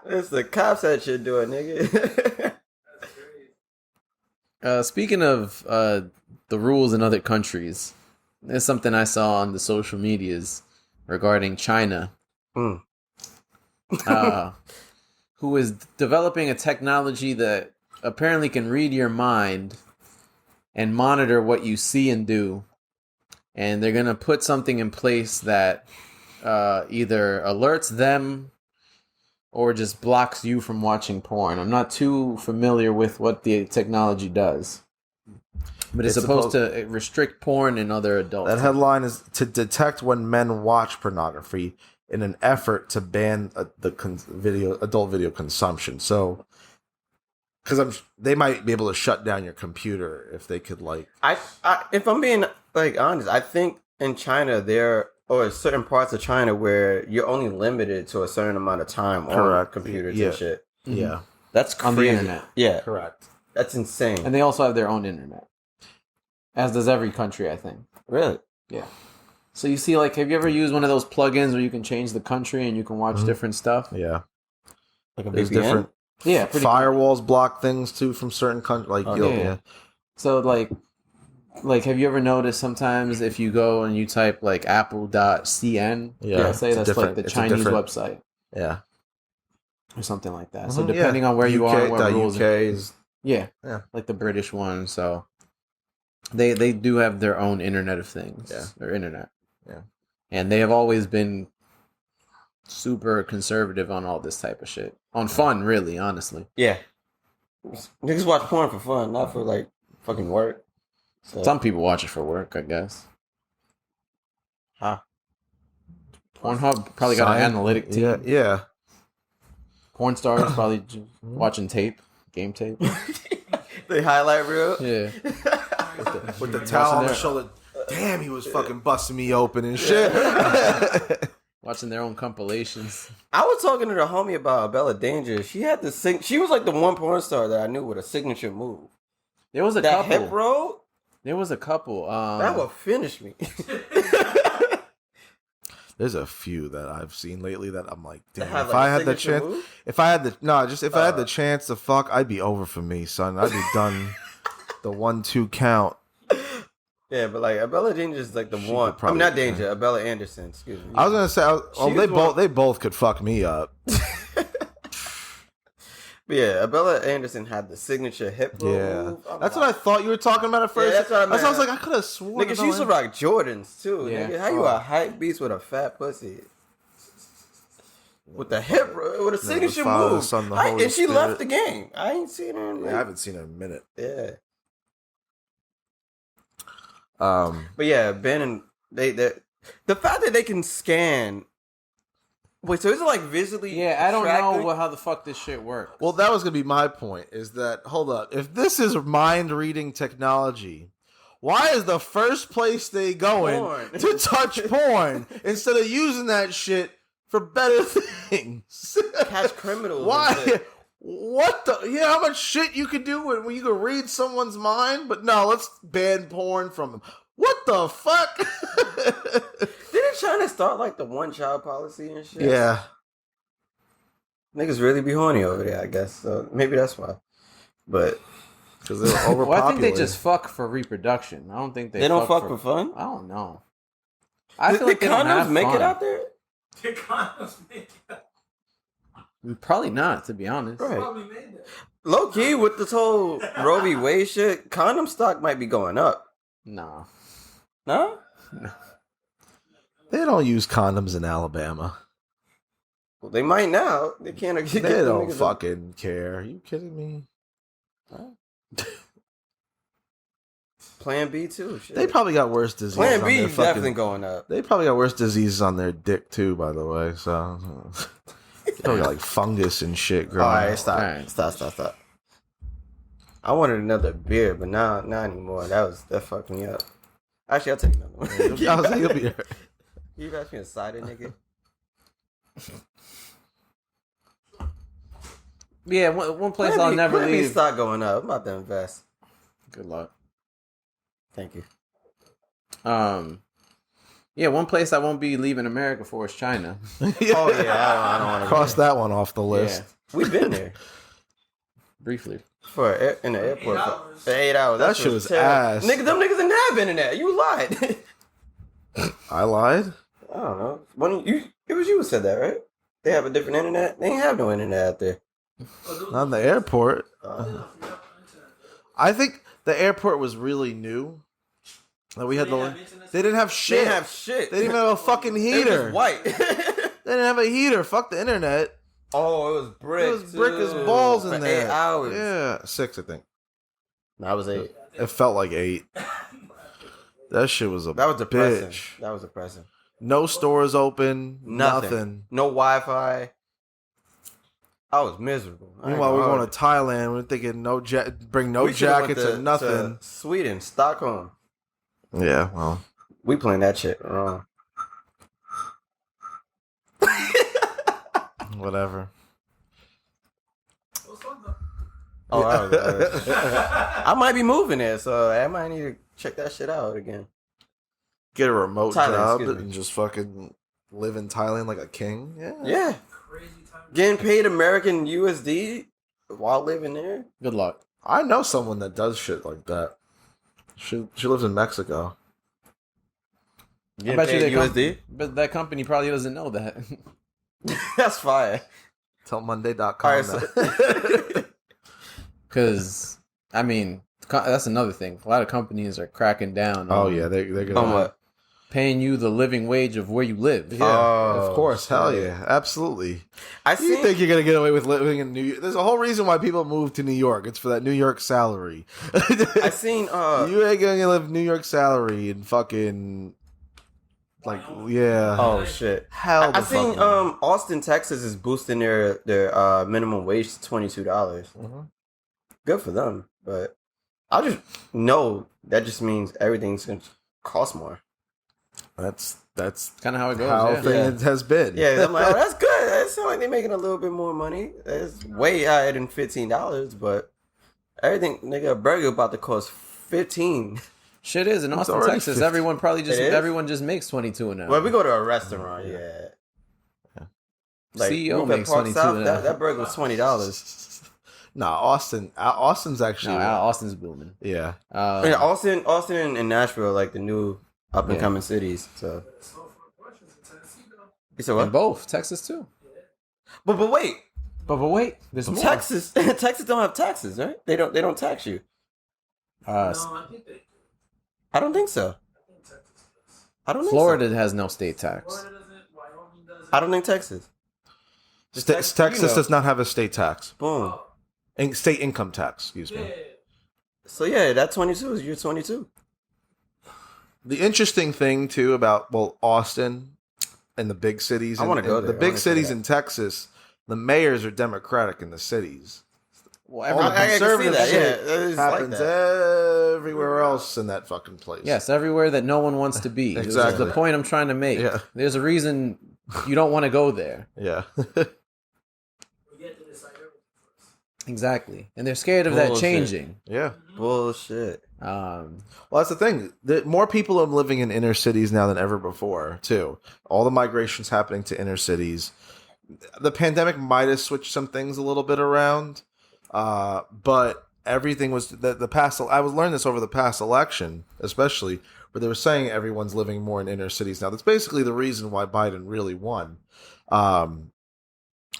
It's the cops that shit doing, nigga. Speaking of the rules in other countries, there's something I saw on the social medias regarding China, Mm. who is developing a technology that apparently can read your mind and monitor what you see and do. And they're going to put something in place that either alerts them or just blocks you from watching porn. I'm not too familiar with what the technology does. But it's supposed to restrict porn and other adults. That headline is to detect when men watch pornography in an effort to ban adult video consumption. So, because they might be able to shut down your computer if they could like. If I'm being like honest, I think in China or certain parts of China where you're only limited to a certain amount of time on computers and shit. Yeah, that's crazy. On the internet. Yeah, correct. That's insane. And they also have their own internet. As does every country, I think. Really? Yeah. So you see, like, have you ever used one of those plugins where you can change the country and you can watch different stuff? Yeah. Like a There's VPN? different firewalls block things too from certain countries. Like, yeah. So, like, have you ever noticed sometimes if you go and you type, like, apple.cn, say that's like the Chinese website. Yeah. Or something like that. So depending on where you are and what rules. UK is... Yeah. Like the British one, so... They do have their own Internet of Things. Yeah. Their internet. Yeah. And they have always been super conservative on all this type of shit. On fun, really, honestly. Yeah. Niggas watch porn for fun, not for, like, fucking work. So. Some people watch it for work, I guess. Huh. Pornhub probably got an analytic team. Yeah. Porn stars probably watching tape, game tape. The highlight reel? Yeah. With the towel on the shoulder. Damn, he was fucking busting me open and shit. Watching their own compilations. I was talking to the homie about Bella Danger. She had the she was like the one porn star that I knew with a signature move. There was a that couple. Hip roll? There was a couple. That would finish me. There's a few that I've seen lately that I'm like, damn, Have, if like, I had the chance, move? if I had the chance to fuck, I'd be over for me, son. I'd be done. The 1-2 count. Yeah, but like Abella Danger is like the one. I'm not Danger. Abella Anderson. Excuse me. I was gonna say, they both could fuck me up. But yeah, Abella Anderson had the signature hip roll move. That's what I thought you were talking about at first. Yeah, that's what I meant. I was like, I could have sworn. Nigga, she used to rock Jordans too. Yeah. Nigga, how you a hype beast with a fat pussy? With the hip roll, with a signature Father, move. Son, the Holy And she Spirit. left the game. I ain't seen her. I haven't seen her in a minute. Yeah. But yeah, Ben and the fact that they can scan. Wait, so is it like visually? Yeah, I don't tracking? know how the fuck this shit works. Well, that was gonna be my point. Is that hold up? If this is mind reading technology, why is the first place they going to touch porn instead of using that shit for better things? Catch criminals. Why? What the? Yeah, how much shit you could do when you could read someone's mind, but no, let's ban porn from them. What the fuck? Didn't China start like the one-child policy and shit? Yeah. Niggas really be horny over there, I guess. So maybe that's why. But because they're overpopulated. Well, I think they just fuck for reproduction. I don't think they don't fuck for fun. I don't know. I feel the like they don't condoms have make fun. it out there. The condoms make it. Probably not, to be honest. Right. Probably made that. Low key with this whole Roe v. Wade shit, condom stock might be going up. Nah. No? They don't use condoms in Alabama. Well, they might now. They can't. They don't fucking care. Are you kidding me? Plan B too. Shit. They probably got worse diseases. Plan on B their is definitely going up. They probably got worse diseases on their dick too, by the way. So they probably got like fungus and shit growing. All right, out. stop. All right. Stop. I wanted another beer, but not anymore. That fucked me up. Actually, I'll take another one. I was like, you'll be right. You ask me a cider, nigga. Yeah, one place Plan I'll B- never Plan B leave. stock going up. I'm about to invest. Good luck. Thank you. Yeah, one place I won't be leaving America for is China. Oh yeah, I don't want to Cross that one off the list. Yeah, We've been there briefly. in the airport 8 hours. for 8 hours. That shit was ass. Nigga, them niggas didn't have internet. You lied. I lied. I don't know. It was you who said that, right? They have a different internet. They ain't have no internet out there. Not in the airport. Oh. I think the airport was really new. That we had They didn't have They shit. didn't have shit. They didn't even have a fucking It heater. was white. They didn't have a heater. Fuck the internet. Oh, it was brick. It was brick as balls in for there. 8 hours. Yeah, 6, I think. No, I was 8. It felt like 8. That shit was a That was depressing. bitch. That was depressing. No stores open. Nothing. No Wi-Fi. I was miserable. Meanwhile, we're going to Thailand. We're thinking bring no jackets or nothing. Sweden, Stockholm. Yeah, well, We playing that shit wrong. whatever. Oh, I might be moving there, so I might need to check that shit out again. Get a remote Thailand, job excuse me. and just fucking live in Thailand like a king. Yeah. Yeah. Getting paid American USD while living there. Good luck. I know someone that does shit like that. She lives in Mexico. Getting I bet you paid they USD. But that company probably doesn't know that. That's fire. Tell Monday.com All right, that. Because, I mean, that's another thing. A lot of companies are cracking down Oh on yeah, they're gonna On what? paying you the living wage of where you live. Yeah, Oh, of course. Hell shit. yeah, absolutely. I You see. think you're gonna get away with living in New York? There's a whole reason why people move to New York. It's for that New York salary. I seen. You ain't gonna live New York salary and fucking like yeah. Oh shit. Hell, I the seen. fuck no. Austin, Texas is boosting their minimum wage to $22. Mhm. Good for them, but I just know that just means everything's gonna cost more. That's Kind of how it goes. how yeah. things has been. Yeah, I'm like, oh, that's good. That sounds like they're making a little bit more money. It's way higher than $15, but everything, nigga, a burger about to cost $15. Shit is in It's Austin, already Texas. 50. Everyone probably It is? everyone just makes 22 an hour. When we go to a restaurant, yeah. CEO Roof at makes Park 22 South, an hour. that burger was $20. Nah, Austin's actually No, Austin's booming. yeah. Yeah, Austin and Nashville are like the new up and coming cities. So you said And what? both Texas too. But wait, But wait, there's more. Texas don't have taxes, right? They don't tax you. Uh, I don't think so. I don't think Florida has no state tax. so. I don't think Texas. Texas does not have a state tax. Boom. State income tax, excuse me. So yeah, that 22 is year 22. The interesting thing too about Austin and the big cities, I wanna go there. The I big wanna see cities that. in Texas, the mayors are Democratic in the cities. Well, All the I can see conservative that. shit Yeah, it's like happens that. everywhere else in that fucking place. yes, everywhere that no one wants to be. This is Exactly. the point I'm trying to make. Yeah. There's a reason you don't want to go there. Yeah. Exactly. And they're scared of that Bullshit. changing. Yeah. Bullshit. Well, that's the thing. More people are living in inner cities now than ever before, too. All the migration's happening to inner cities. The pandemic might have switched some things a little bit around, but everything was the past. I was learning this over the past election, especially where they were saying everyone's living more in inner cities now. That's basically the reason why Biden really won.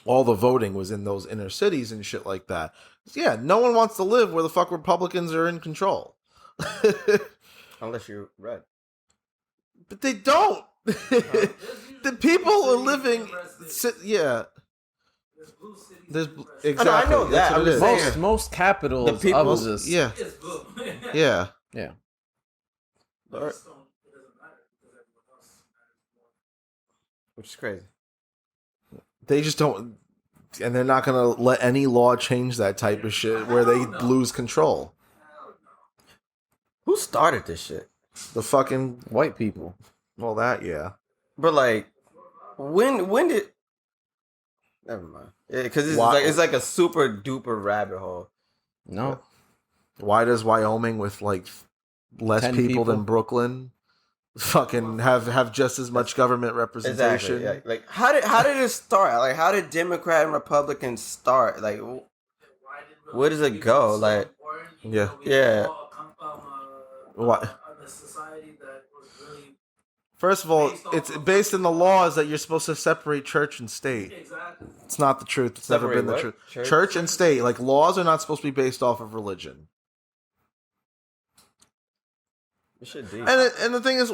All the voting was in those inner cities and shit like that. Yeah, no one wants to live where the fuck Republicans are in control. Unless you're red. But they don't. The people are living. Yeah. There's exactly. I know that. That's what I'm it just is. saying. Most capitals The people- of this. Yeah. It's blue. Yeah. Yeah. Which is crazy. They just don't, and they're not gonna let any law change that type of shit where they lose control. Who started this shit? The fucking White people. yeah. But like, when did? Never mind. Because it's like a super duper rabbit hole. No. Why does Wyoming with like less 10 people than people? Brooklyn fucking have just as much government representation? Exactly. Like how did it start? Like how did Democrat and Republicans start? Like where does it go? Like Yeah. Yeah. Why? First of all, it's based in the laws that you're supposed to separate church and state. Exactly. It's not the truth. It's never Separate been the what? truth. Church and state, like laws are not supposed to be based off of religion. it should be. And the thing is,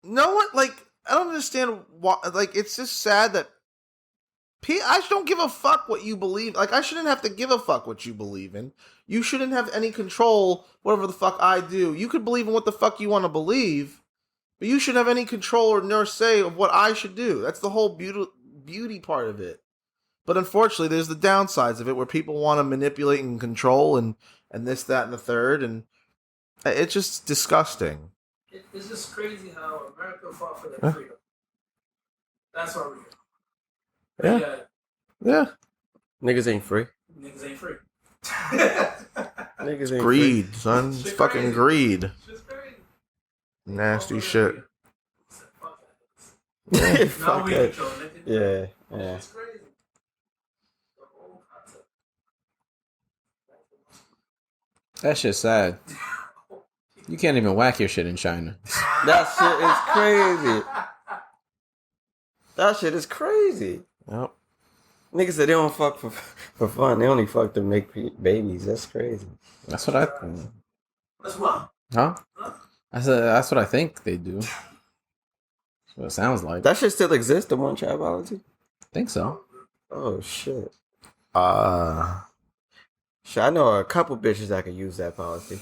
no one like I don't understand why. Like it's just sad that I don't give a fuck what you believe. Like I shouldn't have to give a fuck what you believe in. You shouldn't have any control whatever the fuck I do. You could believe in what the fuck you want to believe, but you shouldn't have any control or nor say of what I should do. That's the whole beauty part of it. But unfortunately, there's the downsides of it where people want to manipulate and control and this, that, and the third, and it's just disgusting. It's just crazy how America fought for their freedom. That's why we're here. Yeah. Niggas ain't free. Niggas ain't free. Niggas ain't Greed, son. It's fucking greed. It's crazy. Nasty shit. free. Now Fuck we it. control niggas. Yeah. It's crazy. The whole concept. That shit's sad. You can't even whack your shit in China. That shit is crazy. That shit is crazy. Yep. Niggas said they don't fuck for fun. They only fuck to make babies. That's crazy. That's what I think. That's what? Huh? I said that's what I think they do. That's what it sounds like. That shit still exists, the one child policy? think so. Oh shit. Shit, I know a couple bitches that could use that policy.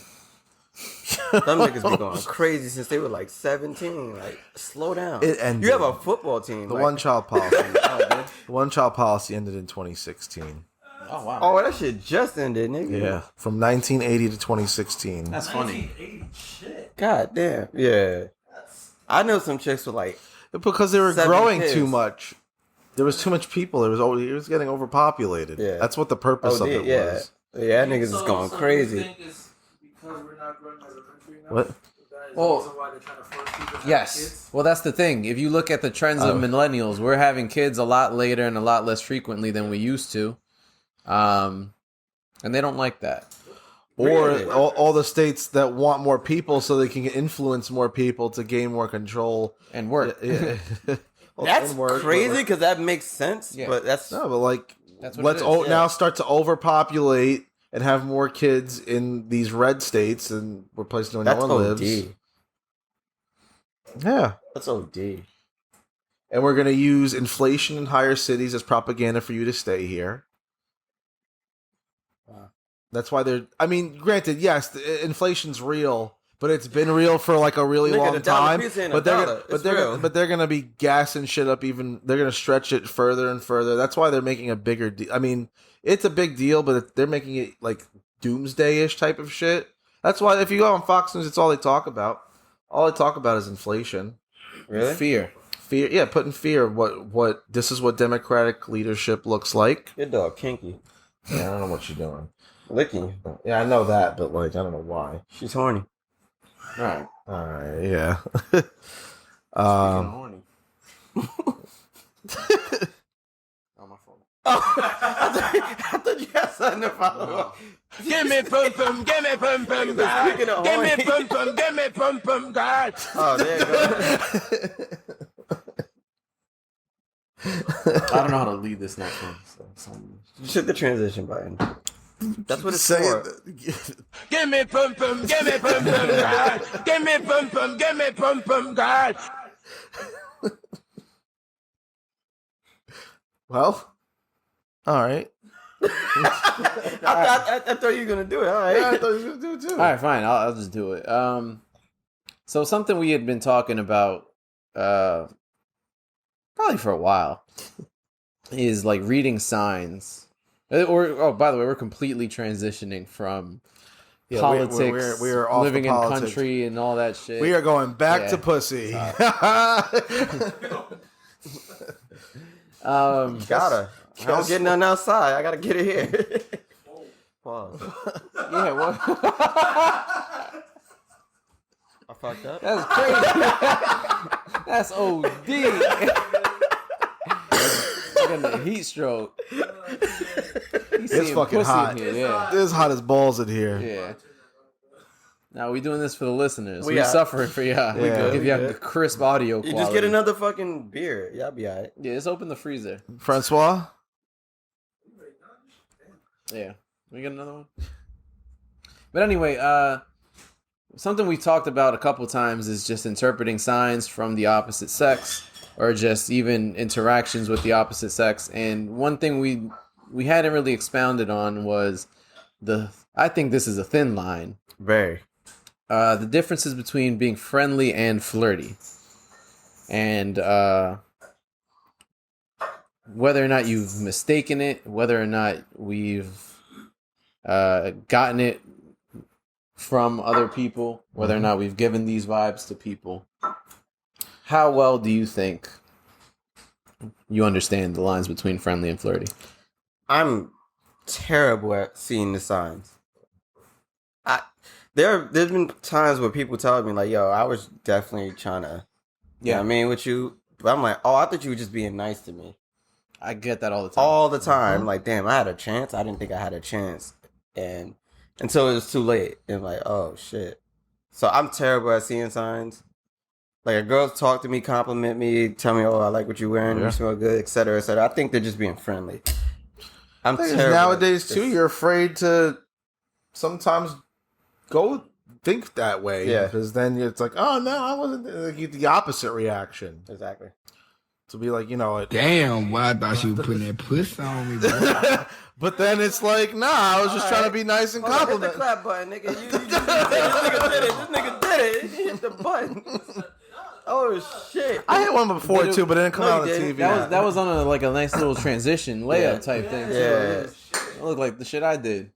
Some niggas be going crazy since they were like 17. Like, slow down. It ended. You have a football team. The like, one-child policy. The one-child policy ended in 2016. Oh wow. Oh, that shit just ended, nigga. Yeah, from 1980 to 2016. That's funny. 1980 shit. God damn. Yeah. I know some chicks with like Because they were 7 growing kids. too much. There was too much people. It was getting overpopulated. Yeah. That's what the purpose of it yeah. was. Yeah, that niggas is going So crazy. you think it's because we're not growing as a country now? What? That is Well, the reason why they're trying to force people to have Yes. kids? Well, that's the thing. If you look at the trends of millennials, we're having kids a lot later and a lot less frequently than we used to. And they don't like that. Or Really? all the states that want more people so they can influence more people to gain more control. And work. Yeah. Well, That's and work, crazy but because that makes sense. Yeah. But that's no, but like, That's what let's it is, now start to overpopulate and have more kids in these red states and replace no that's one OD. lives. Yeah. That's OD. And we're going to use inflation in higher cities as propaganda for you to stay here. Wow. That's why they're... I mean, granted, yes, inflation's real, but it's been real for like a really Nigga, long the dollar time. piece ain't a But they're dollar. It's they're real. but they're going to be gassing shit up even... They're going to stretch it further and further. That's why they're making a bigger deal. I mean, it's a big deal, but they're making it like doomsday-ish type of shit. That's why if you go on Fox News, it's all they talk about. All they talk about is inflation. Really? Fear. Fear, yeah, putting fear. What this is what democratic leadership looks like. Your dog kinky. Yeah, I don't know what you're doing. Licking you. Yeah, I know that, but like I don't know why. She's horny. All Alright, yeah. horny. On my phone. I thought you had something to follow up. Give me pum pum, give me pum pum, God. Speaking of Give me horny. pum pum, give me pum pum, God. Oh, there you go. I don't know how to lead this next one. So. Just hit the transition button. That's what it's Say for. Give me pum pum, give me pum pum, God. Give me pum pum, give me pum pum, God. Well, alright. I thought you were gonna do it. All right. Yeah, I thought you were gonna do it too. All right, fine. I'll just do it. So something we had been talking about, probably for a while, is like reading signs. Or by the way, we're completely transitioning from Yeah, politics, we're off living the in politics. country, and all that shit. We are going back Yeah. to pussy. Gotta. I don't get nothing outside. I gotta get it here. Pause. Yeah, what? I fucked up. That's crazy. That's OD. Getting the heat stroke. It's fucking hot. In here, yeah. It's hot as balls in here. Yeah. Now we doing this for the listeners. We We're got- suffering for y'all. We good, Give we you good. crisp audio You quality. just get another fucking beer. Y'all be alright. Yeah, just open the freezer. Francois? Yeah. We get another one? But anyway, something we talked about a couple times is just interpreting signs from the opposite sex, or just even interactions with the opposite sex. And one thing we hadn't really expounded on was I think this is a thin line. Very. The differences between being friendly and flirty, and whether or not you've mistaken it, whether or not we've gotten it from other people, whether or not we've given these vibes to people. How well do you think you understand the lines between friendly and flirty? I'm terrible at seeing the signs. There's been times where people tell me like, "Yo, I was definitely trying to, you know what I mean, with you," but I'm like, "Oh, I thought you were just being nice to me." I get that all the time. All the time, like, damn, I had a chance. I didn't think I had a chance, and until it was too late, and like, oh shit. So I'm terrible at seeing signs. Like a girl talk to me, compliment me, tell me, "Oh, I like what you're wearing. You smell good," etc., etc. I think they're just being friendly. I'm terrible nowadays too. You're afraid to sometimes go think that way, because then it's like, oh no, I wasn't. Like, you get the opposite reaction. Exactly. To be like, damn, why I thought you were putting that puss on me, bro. But then it's like, nah, I was just trying to be nice and compliment. Hit the clap button, nigga. You this nigga did it. This nigga did it. He hit the button. Oh shit! I hit one before too, but it didn't come out on TV. That was on a nice little transition layup type thing. Yeah, it looked like the shit I did.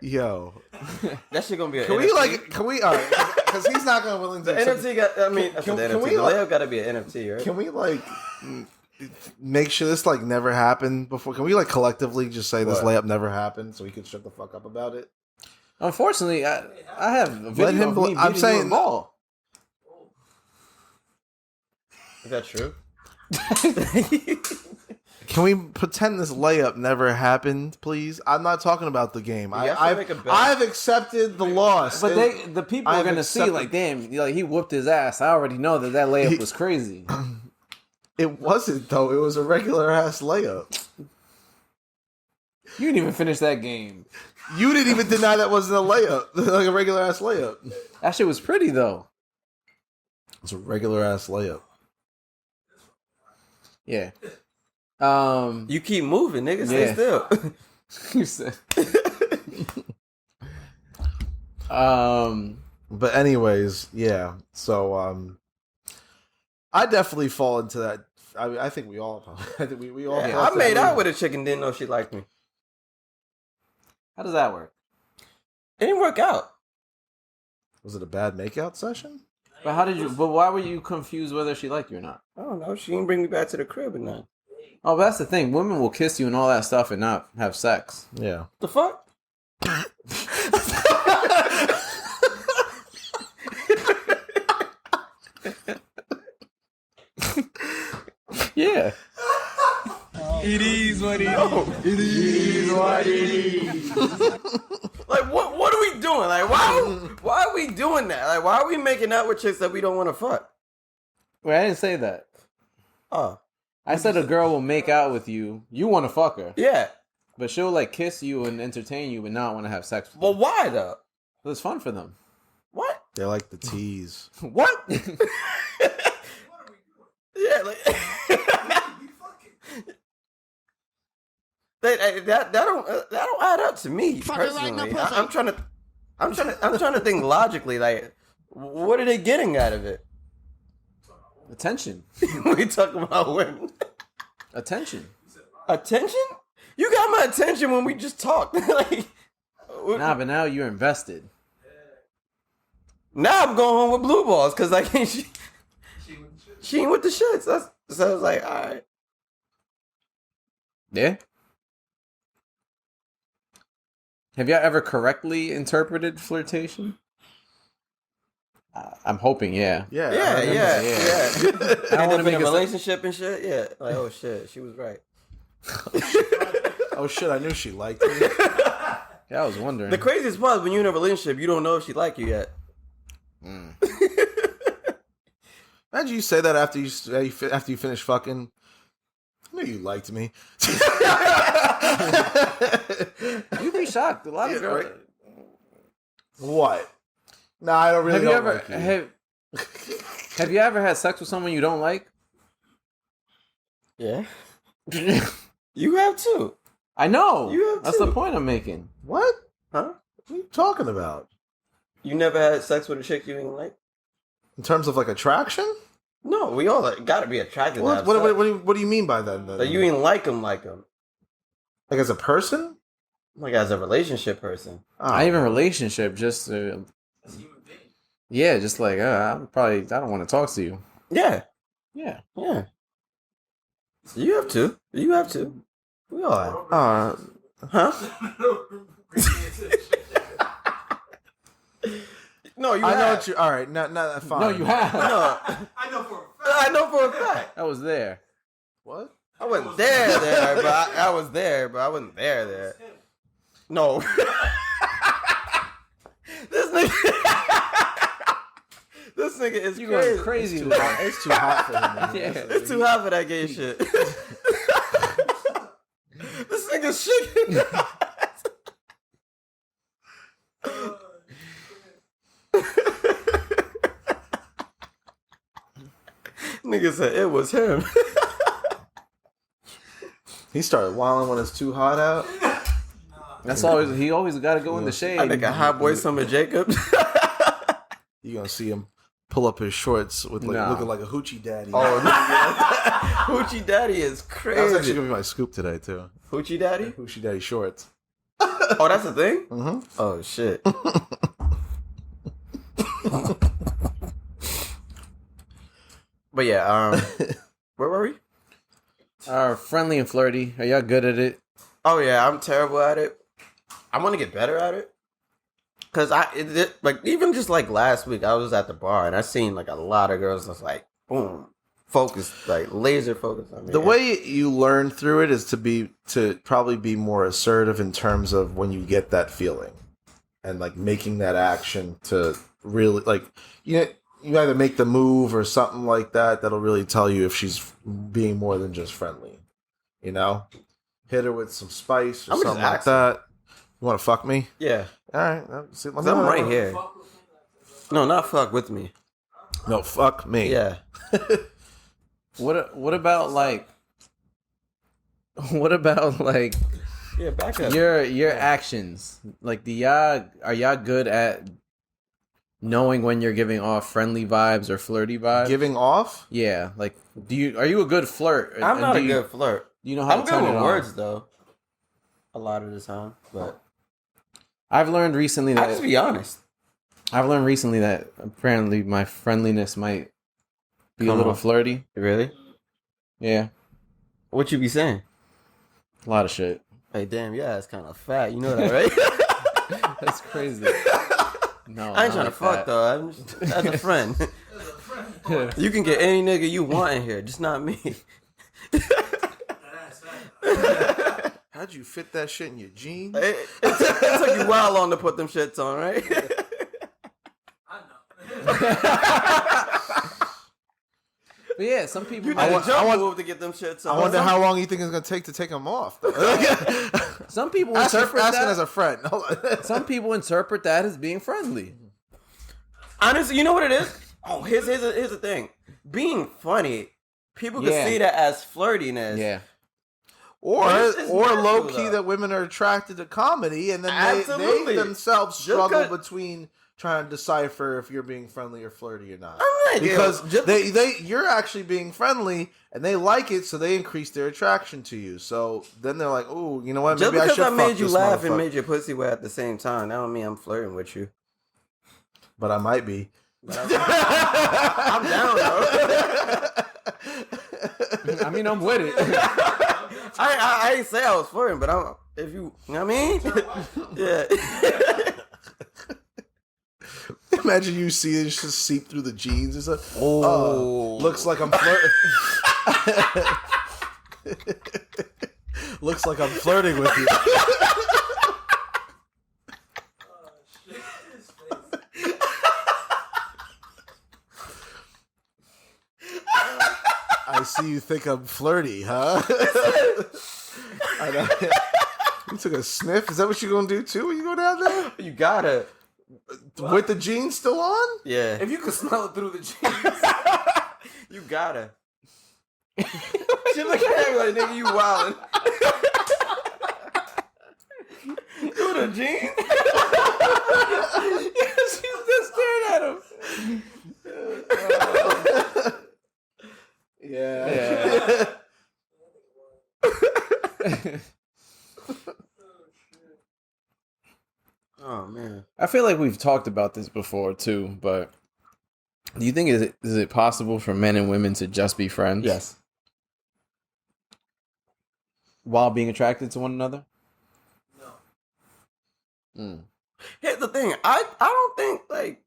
Yo, that shit gonna be. Can we? Because he's not gonna willing to. The NFT got. I mean, the layup got to be an NFT, right? Can we make sure this never happened before? Can we collectively just say this layup never happened so he can shut the fuck up about it? Unfortunately, I have a video of me beating you a ball. Is that true? Can we pretend this layup never happened, please? I'm not talking about the game. I've accepted the loss. But the people are gonna see damn, he whooped his ass. I already know that layup was crazy. It wasn't though. It was a regular ass layup. You didn't even finish that game. You didn't even deny that wasn't a layup, like a regular ass layup. That shit was pretty though. It's a regular ass layup. Yeah. You keep moving, nigga. Stay still. You said. But anyways, yeah. So I definitely fall into that. I think we all. I think we all. Yeah, I made out with a chick and didn't know she liked me. How does that work? It didn't work out. Was it a bad makeout session? But how did you? But why were you confused whether she liked you or not? I don't know. She didn't bring me back to the crib or nothing. Oh, but that's the thing. Women will kiss you and all that stuff and not have sex. Yeah. The fuck? Yeah. It is what it is. It is what it is. Like, what are we doing? Like, why are we doing that? Like, why are we making out with chicks that we don't want to fuck? Wait, I didn't say that. Oh. I said a girl will make out with you. You want to fuck her. Yeah. But she'll kiss you and entertain you but not want to have sex with you. Well, why though? It's fun for them. What? They like the tease. What? Yeah, like that don't add up to me personally. I'm trying to think logically. Like, what are they getting out of it? Attention. We talking about women. Attention. Attention? You got my attention when we just talked. Like, nah, but now you're invested. Now I'm going home with blue balls because she ain't with the shits. So I was like, all right. Yeah. Have y'all ever correctly interpreted flirtation? I'm hoping, yeah. Yeah. I don't want to make a relationship and shit. Yeah, like, oh shit, she was right. Oh shit, I knew she liked me. Yeah, I was wondering. The craziest part is when you're in a relationship, you don't know if she like you yet. Imagine you say that after you finish fucking. I knew you liked me. You'd be shocked. A lot of girls. Right? What? Nah, I don't really. Have you ever had sex with someone you don't like? Yeah. You have too. I know. You have That's too. the point I'm making. What? Huh? What are you talking about? You never had sex with a chick you didn't like? In terms of like attraction? No, we all gotta be attracted. What, to have sex. what do you mean by that? Like you ain't like him, like Like as a person? like as a relationship person. Oh. Not even relationship, just As a human being. yeah, just like I don't want to talk to you. Yeah, Yeah. yeah. You have to. You have to. We all have. Huh? No, you. I know have. what you. All right, not fine. No, you have. No, I know for a fact. I know for a fact. I was there. What? I wasn't there, but I was there, but I wasn't there. No. This nigga is You crazy. going crazy? It's too hot. It's too hot for him. Man. Yeah. It's too hot for that gay shit. This nigga's shaking. Nigga said it was him. He started wilding when it's too hot out. That's always he always got to go in the shade. I think a hot boy Summer Jacobs. You gonna see him pull up his shorts with like Nah. looking like a hoochie daddy. Oh, nigga. Hoochie Daddy is That was crazy. actually gonna be my scoop today too. Hoochie Daddy? Hoochie daddy shorts. Oh, that's a thing? Mm-hmm. Oh, shit. But yeah, where were we? Friendly and flirty. Are y'all good at it? Oh yeah, I'm terrible at it. I want to get better at it. Cause like even just like last week, I was at the bar and I seen like a lot of girls that's like boom, focused, like laser focused on me. The way you learn through it is to probably be more assertive in terms of when you get that feeling, and like making that action to really like you either make the move or something like that that'll really tell you if she's being more than just friendly. You know, hit her with some spice or I'm just something like asking. that. You want to fuck me? Yeah, All right, see, let 'cause me I'm know. right here. No, not fuck with me. No, fuck me. Yeah. What about like? What about like Yeah, back up. your actions? Like, are y'all good at knowing when you're giving off friendly vibes or flirty vibes? Giving off? Yeah, like are you a good flirt? I'm And not do a you- good flirt. You know how I'm to turn good it with on. words though. A lot of the time, but I've learned recently I just that be honest. apparently my friendliness might be a Come little on. flirty. Really? Yeah, What you be saying? a lot of shit. Hey, damn, yeah, it's kind of fat. You know that, right? That's crazy. No, I ain't trying to like fuck that. though. I'm just, as a friend. You can get any nigga you want in here, just not me. How'd you fit that shit in your jeans? It took you a while long to put them shits on, right? I know. But yeah, some people. You did a jump move to get them shits on. I wonder how long you think it's gonna take to take them off. Some people Asking interpret as that. a friend. Some people interpret that as being friendly. Honestly, you know what it is? Oh, here's the thing. Being funny, people can Yeah. see that as flirtiness. Yeah. or It's natural, low key though. that women are attracted to comedy, and then Absolutely. they themselves Just struggle 'cause- between trying to decipher if you're being friendly or flirty or not. I'm not Because just, you're actually being friendly, and they like it, so they increase their attraction to you. So then they're like, "Oh, you know what? just Maybe I because should I fuck made you this laugh and motherfucker." made your pussy wet at the same time, that don't mean I'm flirting with you. But I might be. But I'm down though. I mean, I'm with it. I ain't say I was flirting, but I'm. If you know what I mean, yeah. Imagine you see it just seep through the jeans. It's like, Oh. looks like I'm flirting. Looks like I'm flirting with you. I see you think I'm flirty, huh? I know. You took a sniff. Is that what you're gonna do too when you go down there? You gotta. With the jeans still on? Yeah. If you could smell it through the jeans. You gotta. She look at me like, nigga, you wildin'. Through the jeans? She's just staring at him. Yeah. Oh man. I feel like we've talked about this before too, but do you think is it possible for men and women to just be friends? Yes. While being attracted to one another? No. Mm. Here's the thing. I don't think like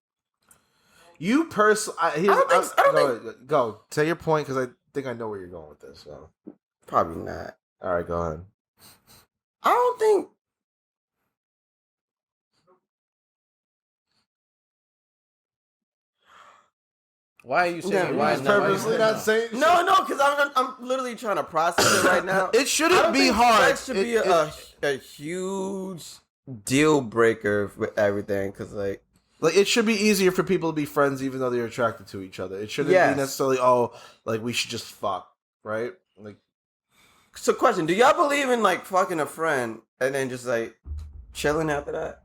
You personally, I don't think go. Say your point because I think I know where you're going with this. So. probably not. All right, go ahead. I don't think Why are you saying Yeah, why He's is that? Why you purposely saying not no? saying no, because I'm literally trying to process it right now. It I shouldn't don't be think hard. Sex should be a huge deal breaker with everything, because like Like, it should be easier for people to be friends even though they're attracted to each other. It shouldn't Yes. be necessarily, like, we should just fuck, right? Like, So, question: do y'all believe in like fucking a friend and then just like chilling after that?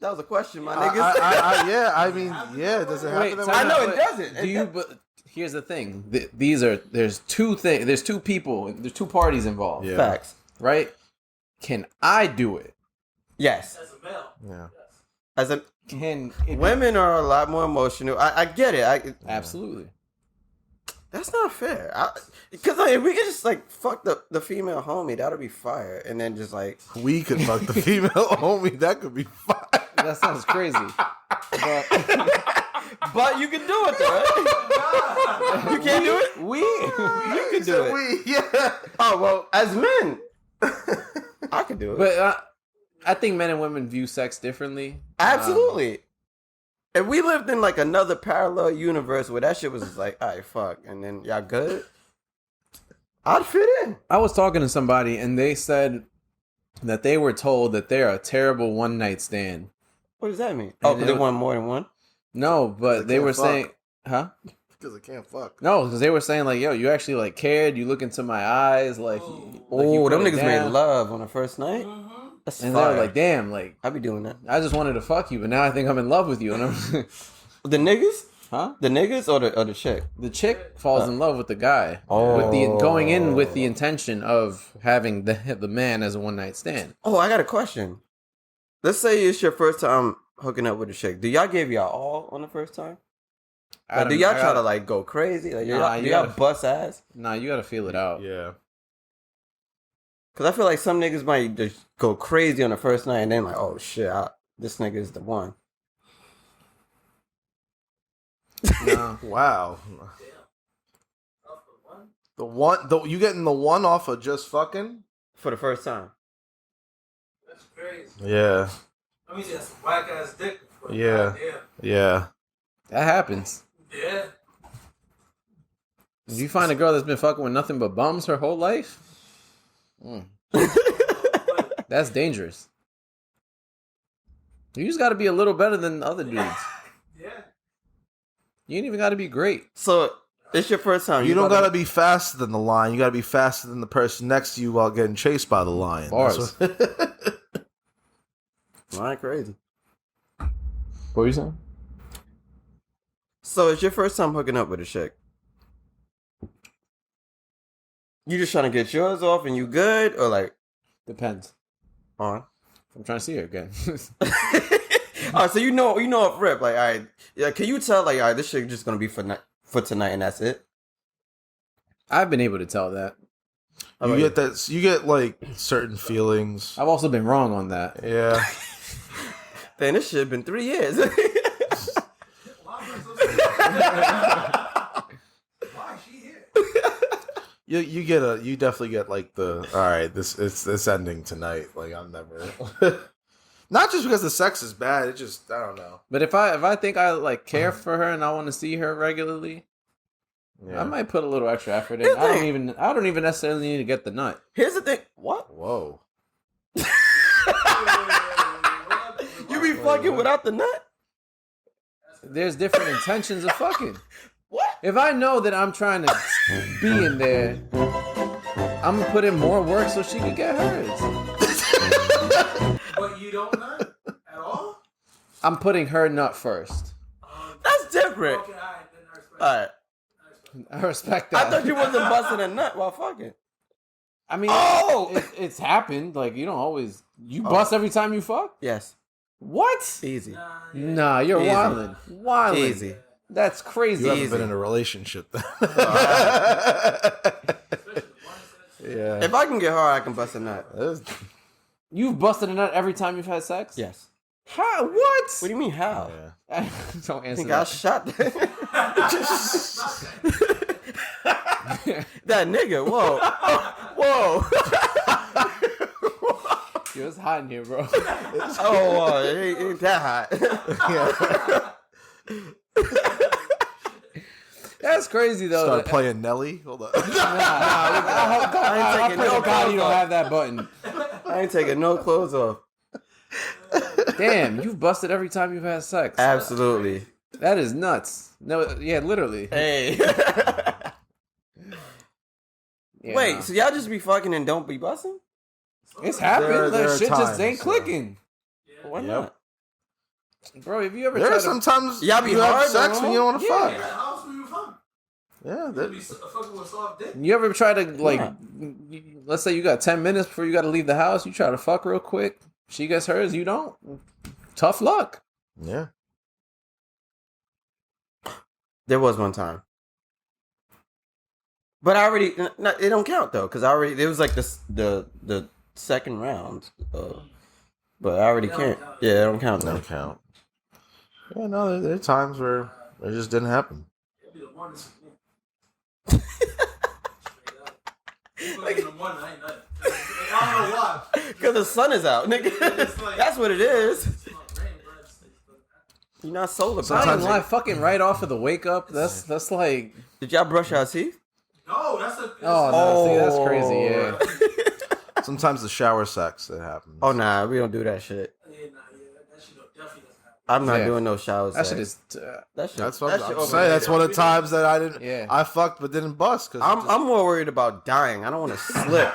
That was a question, my niggas. does it happen that way? I know it but doesn't. Do you? But here's the thing. There's two things. There's two people. There's two parties involved. Yeah. Facts. Right? Can I do it? Yes. As a male. Yeah. Yes. As a Can it be- women are a lot more emotional. I get it. Absolutely. That's not fair. Because like, if we could just like fuck the female homie, that'll be fire. And then just like We could fuck the female homie. That could be fine. That sounds crazy. But but you can do it though, right? You can't do it? You can do it. Yeah. Oh well, as men. I can do it. but I think men and women view sex differently. Absolutely. If we lived in like another parallel universe where that shit was just like, all right, fuck, and then y'all good, I'd fit in. I was talking to somebody and they said that they were told that they're a terrible one night stand. What does that mean? Oh, because they want more than one? No, but they can't were fuck. saying, huh? Because I can't fuck. No, because they were saying like, yo, you actually like cared. You look into my eyes, like, you Oh, them put it niggas made down. love on the first night? Mm-hmm. That's And fire. they were like, damn, like I be doing that. I just wanted to fuck you, but now I think I'm in love with you. And I'm, The niggas? huh? The niggas or the chick? The chick falls in love with the guy, Oh. with the going in with the intention of having the man as a one night stand. Oh, I got a question. Let's say it's your first time hooking up with a chick. Do y'all give y'all all on the first time? Like, do y'all try to like go crazy? Like, Nah, do you y'all gotta- bust ass? Nah, you gotta feel it out. Yeah. Because I feel like some niggas might just go crazy on the first night and then like, oh shit, this nigga is the one. Nah. Wow. Damn. Off the one? You getting the one off of just fucking? For the first time. That's crazy. Yeah. I mean, that's whack ass dick. But Yeah. goddamn. Yeah. That happens. Yeah. If you find a girl that's been fucking with nothing but bums her whole life, that's dangerous. You just got to be a little better than the other dudes. Yeah. You ain't even got to be great. So it's your first time. You don't about gotta be faster than the lion. You gotta be faster than the person next to you while getting chased by the lion. Bars. That's what- Lion crazy. What were you saying? So it's your first time hooking up with a chick. You just trying to get yours off and you good, or like Depends. on? I'm trying to see her again. All right, so you know off rip, like, all right, yeah. Can you tell, like, all right, this shit just gonna be for tonight, and that's it? I've been able to tell that. How you about get that. You get like certain feelings. I've also been wrong on that. Yeah. Damn, this shit been 3 years. Why is she here? You definitely get like the all right. It's ending tonight. Like I'm never. Not just because the sex is bad. It just I don't know. But if I think I like care for her and I want to see her regularly, Yeah. I might put a little extra effort in. Here's the I thing. don't even necessarily need to get the nut. Here's the thing. What? Whoa. You be fucking without the nut? There's different intentions of fucking. What? If I know that I'm trying to be in there, I'm gonna put in more work so she can get hers. But you don't nut at all? I'm putting her nut first. That's different. Okay, then I respect All right. I respect that. I thought you wasn't busting a nut while fucking. I mean, Oh! it's happened. Like, you don't always... You bust every time you fuck? Yes. What? Easy. Nah, you're Easy. wildin'. Wildin'. Easy. That's crazy. You haven't Easy. been in a relationship then. Yeah. If I can get hard, I can bust a nut. You've busted a nut every time you've had sex? Yes. How? What? What do you mean, how? Yeah. Don't I answer think I that. shot that. That nigga, whoa. Whoa. Yo, it's hot in here, bro. Oh, it ain't that hot. That's crazy, though. Start playing Nelly. Hold on. I taking pray no to God you clothes don't off. have that button. I ain't taking no clothes off. Damn, you've busted every time you've had sex. Absolutely. That is nuts. No, yeah, literally. Hey. Yeah, Wait, nah. so y'all just be fucking and don't be busting? It's happened. There That are shit just times, ain't so. clicking. Why Yep. not? Bro, if you ever There tried are sometimes Y'all be you have hard, sex though. when you don't want to Yeah, fuck. in the house where you from? Yeah, You that, be fucking with soft dick? You ever try to, like, Yeah. let's say you got 10 minutes before you got to leave the house, you try to fuck real quick, she gets hers, you don't. Tough luck. yeah. There was one time. But I already, it don't count though, because it was like the second round. But I already can't. Yeah, it don't count No though. count. Yeah, no, there are times where it just didn't happen. It'd be the mornings for me. Straight up. Fucking in the morning, I ain't nothing. I don't know why. Because the sun is out, nigga. It's like- That's what it is. It's not rain, but it's You're not solar I powered. ain't lie, fucking right off of the wake up, that's like, Did y'all brush your teeth? no, that's a. oh no, see, that's crazy, yeah. Sometimes the shower sex it happens. Oh nah, we don't do that shit. Yeah, nah, yeah, that shit definitely doesn't happen. I'm not Yeah. doing no showers. That shit is, That shit. That's what that I'm shit saying. overrated. That's one of the times that I didn't. Yeah. I fucked but didn't bust. Cause I'm more worried about dying. I don't want to slip.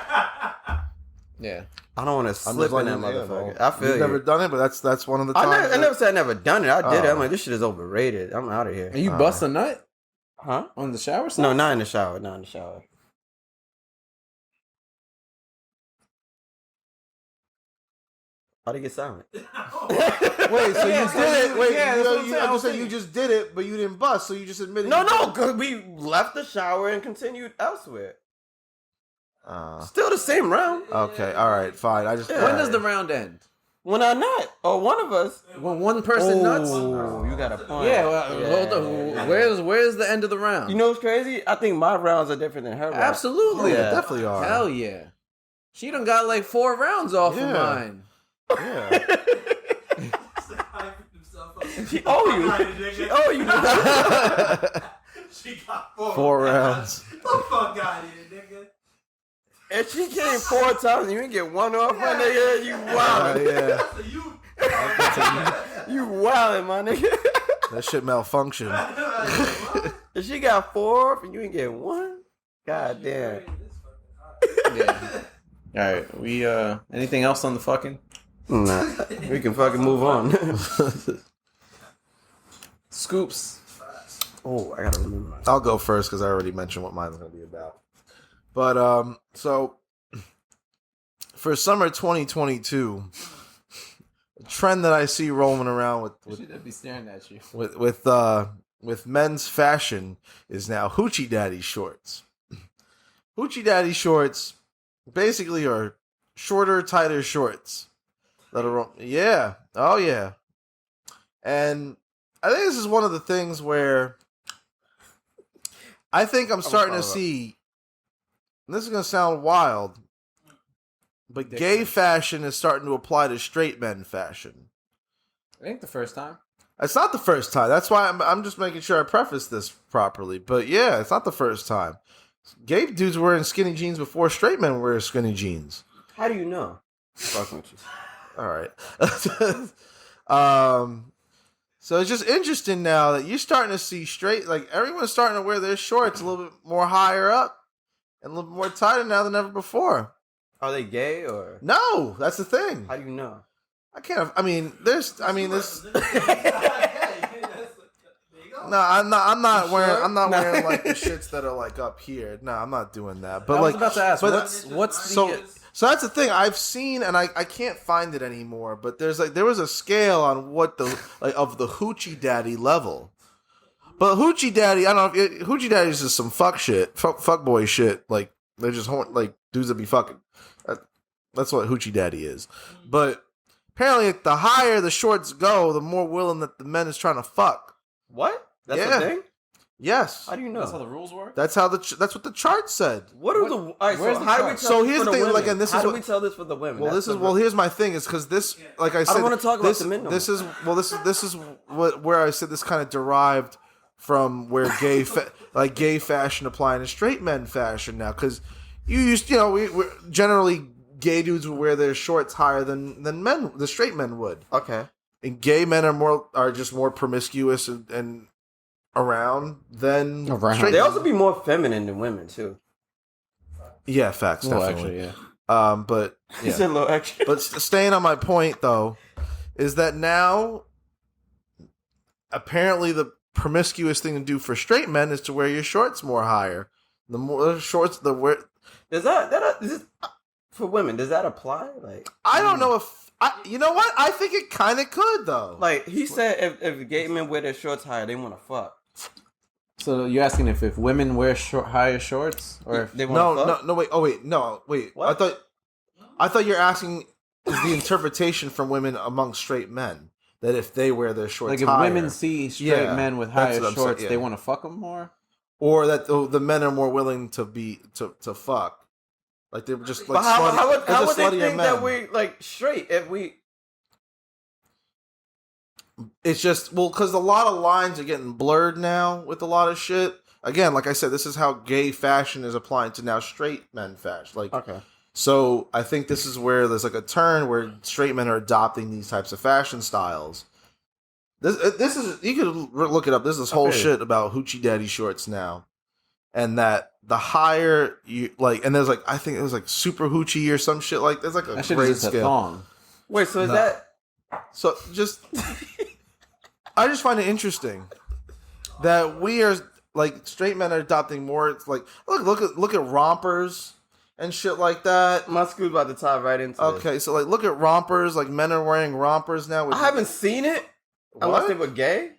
yeah. I don't want to slip in that motherfucker. I feel You've you. never done it, but that's one of the I times. never said I never done it. I did it. Oh. I'm like, this shit is overrated. I'm out of here. And you bust a nut Huh? on the shower side? No, not in the shower. Not in the shower. How'd it get silent? Wait, so Yeah, you so did it? you- Wait, yeah, that's what I'm saying. I'm I was just saying you thinking. just did it, but you didn't bust, so you just admitted. No, you did it. because we left the shower and continued elsewhere. Uh, Still the same round. okay, all right, fine. I just. Yeah. When does the round end? When I nut, or one of us. When one person nuts? Oh, you got a point. Yeah, well, hold on. yeah. Where's the end of the round? You know what's crazy? I think my rounds are different than her rounds. Absolutely. Yeah. definitely are. Hell yeah. She done got like 4 rounds off Yeah. of mine. Yeah. Hyping himself up. She owe you. Right, nigga. She owe you. She got 4. 4 rounds. Get the fuck out of here, nigga. And she came 4 times and you didn't get one off, my nigga. You wildin'. Yeah, So you. You wildin', my nigga. that shit malfunctioned. If she got 4 and you didn't get one, god damn. Yeah. All right. We anything else on the fucking Nah, we can fucking move on. scoops? Oh, I gotta remember. I'll go first because I already mentioned what mine's going to be about. But so for summer 2022, a trend that I see rolling around She'd be staring at you. with men's fashion is now hoochie daddy shorts. Hoochie daddy shorts basically are shorter, tighter shorts that are oh yeah, and I think this is one of the things where I think I'm starting to see. And this is gonna sound wild, but gay fashion is starting to apply to straight men fashion. I think the first time. It's not the first time. That's why I'm just making sure I preface this properly. But yeah, it's not the first time. Gay dudes were wearing skinny jeans before straight men were wearing skinny jeans. How do you know? Fucking with you. All right. So it's just interesting now that you're starting to see straight, like everyone's starting to wear their shorts a little bit more higher up and a little bit more tighter now than ever before. Are they gay or? No, that's the thing. How do you know? I can't. I mean, this. No, I'm not wearing. I'm not wearing like the shits that are like up here. No, I'm not doing that. But I was like, about to ask, but what's so that's the thing I've seen, and I can't find it anymore. But there was a scale on what the of the hoochie daddy level. But hoochie daddy, I don't know. Hoochie daddy is just some fuck shit, fuck boy shit. Like they're just like dudes that be fucking. That's what hoochie daddy is. But apparently, the higher the shorts go, the more willing that the men is trying to fuck. What? That's Yeah. the thing? Yes. How do you know? That's how the rules work. That's what the chart said. What are the? All right, where's so the how do we chart? tell So this here's for the the thing, women? like, and this how is do what- we tell this for the women? Well, That's here's my thing is because this, like I said, don't wanna talk about this, the men no This more. is where I said this kind of derived from where gay fashion applying to straight men fashion now, because we generally gay dudes would wear their shorts higher than men, the straight men would. Okay. And gay men are just more promiscuous and around than straight They men. also be more feminine than women too. Yeah, facts, Well, definitely. actually, yeah. But He said a little extra. but staying on my point though, is that now apparently the promiscuous thing to do for straight men is to wear your shorts more higher. The more shorts, the wear. Does is this, for women? Does that apply? Like, I don't know if you know what? I think it kind of could though. like he said, if gay men wear their shorts higher, they want to fuck. So you're asking if women wear higher shorts, or if They want to fuck. No, wait. What? I thought you're asking is the interpretation from women among straight men that if they wear their shorts like if higher, women see straight men with higher what I'm shorts, saying, they yeah. want to fuck them more. or that the men are more willing to fuck. Like they're just like But how would they sluttier think men. that we like straight if we? It's just because a lot of lines are getting blurred now with a lot of shit. Again, like I said, this is how gay fashion is applying to now straight men fashion. Like, Okay. so I think this is where there's like a turn where straight men are adopting these types of fashion styles. This is, you could look it up. There's this whole Okay. shit about hoochie daddy shorts now, and the higher you like, and there's like I think it was like super hoochie or some shit like there's like a That shit grade is just a scale. thong. Wait, so is No. that? So just, I just find it interesting that we are like straight men are adopting more. It's like look at rompers and shit like that. My school's about to tie right into this. Okay, so like look at rompers. Like men are wearing rompers now. With, I haven't seen it unless they were gay.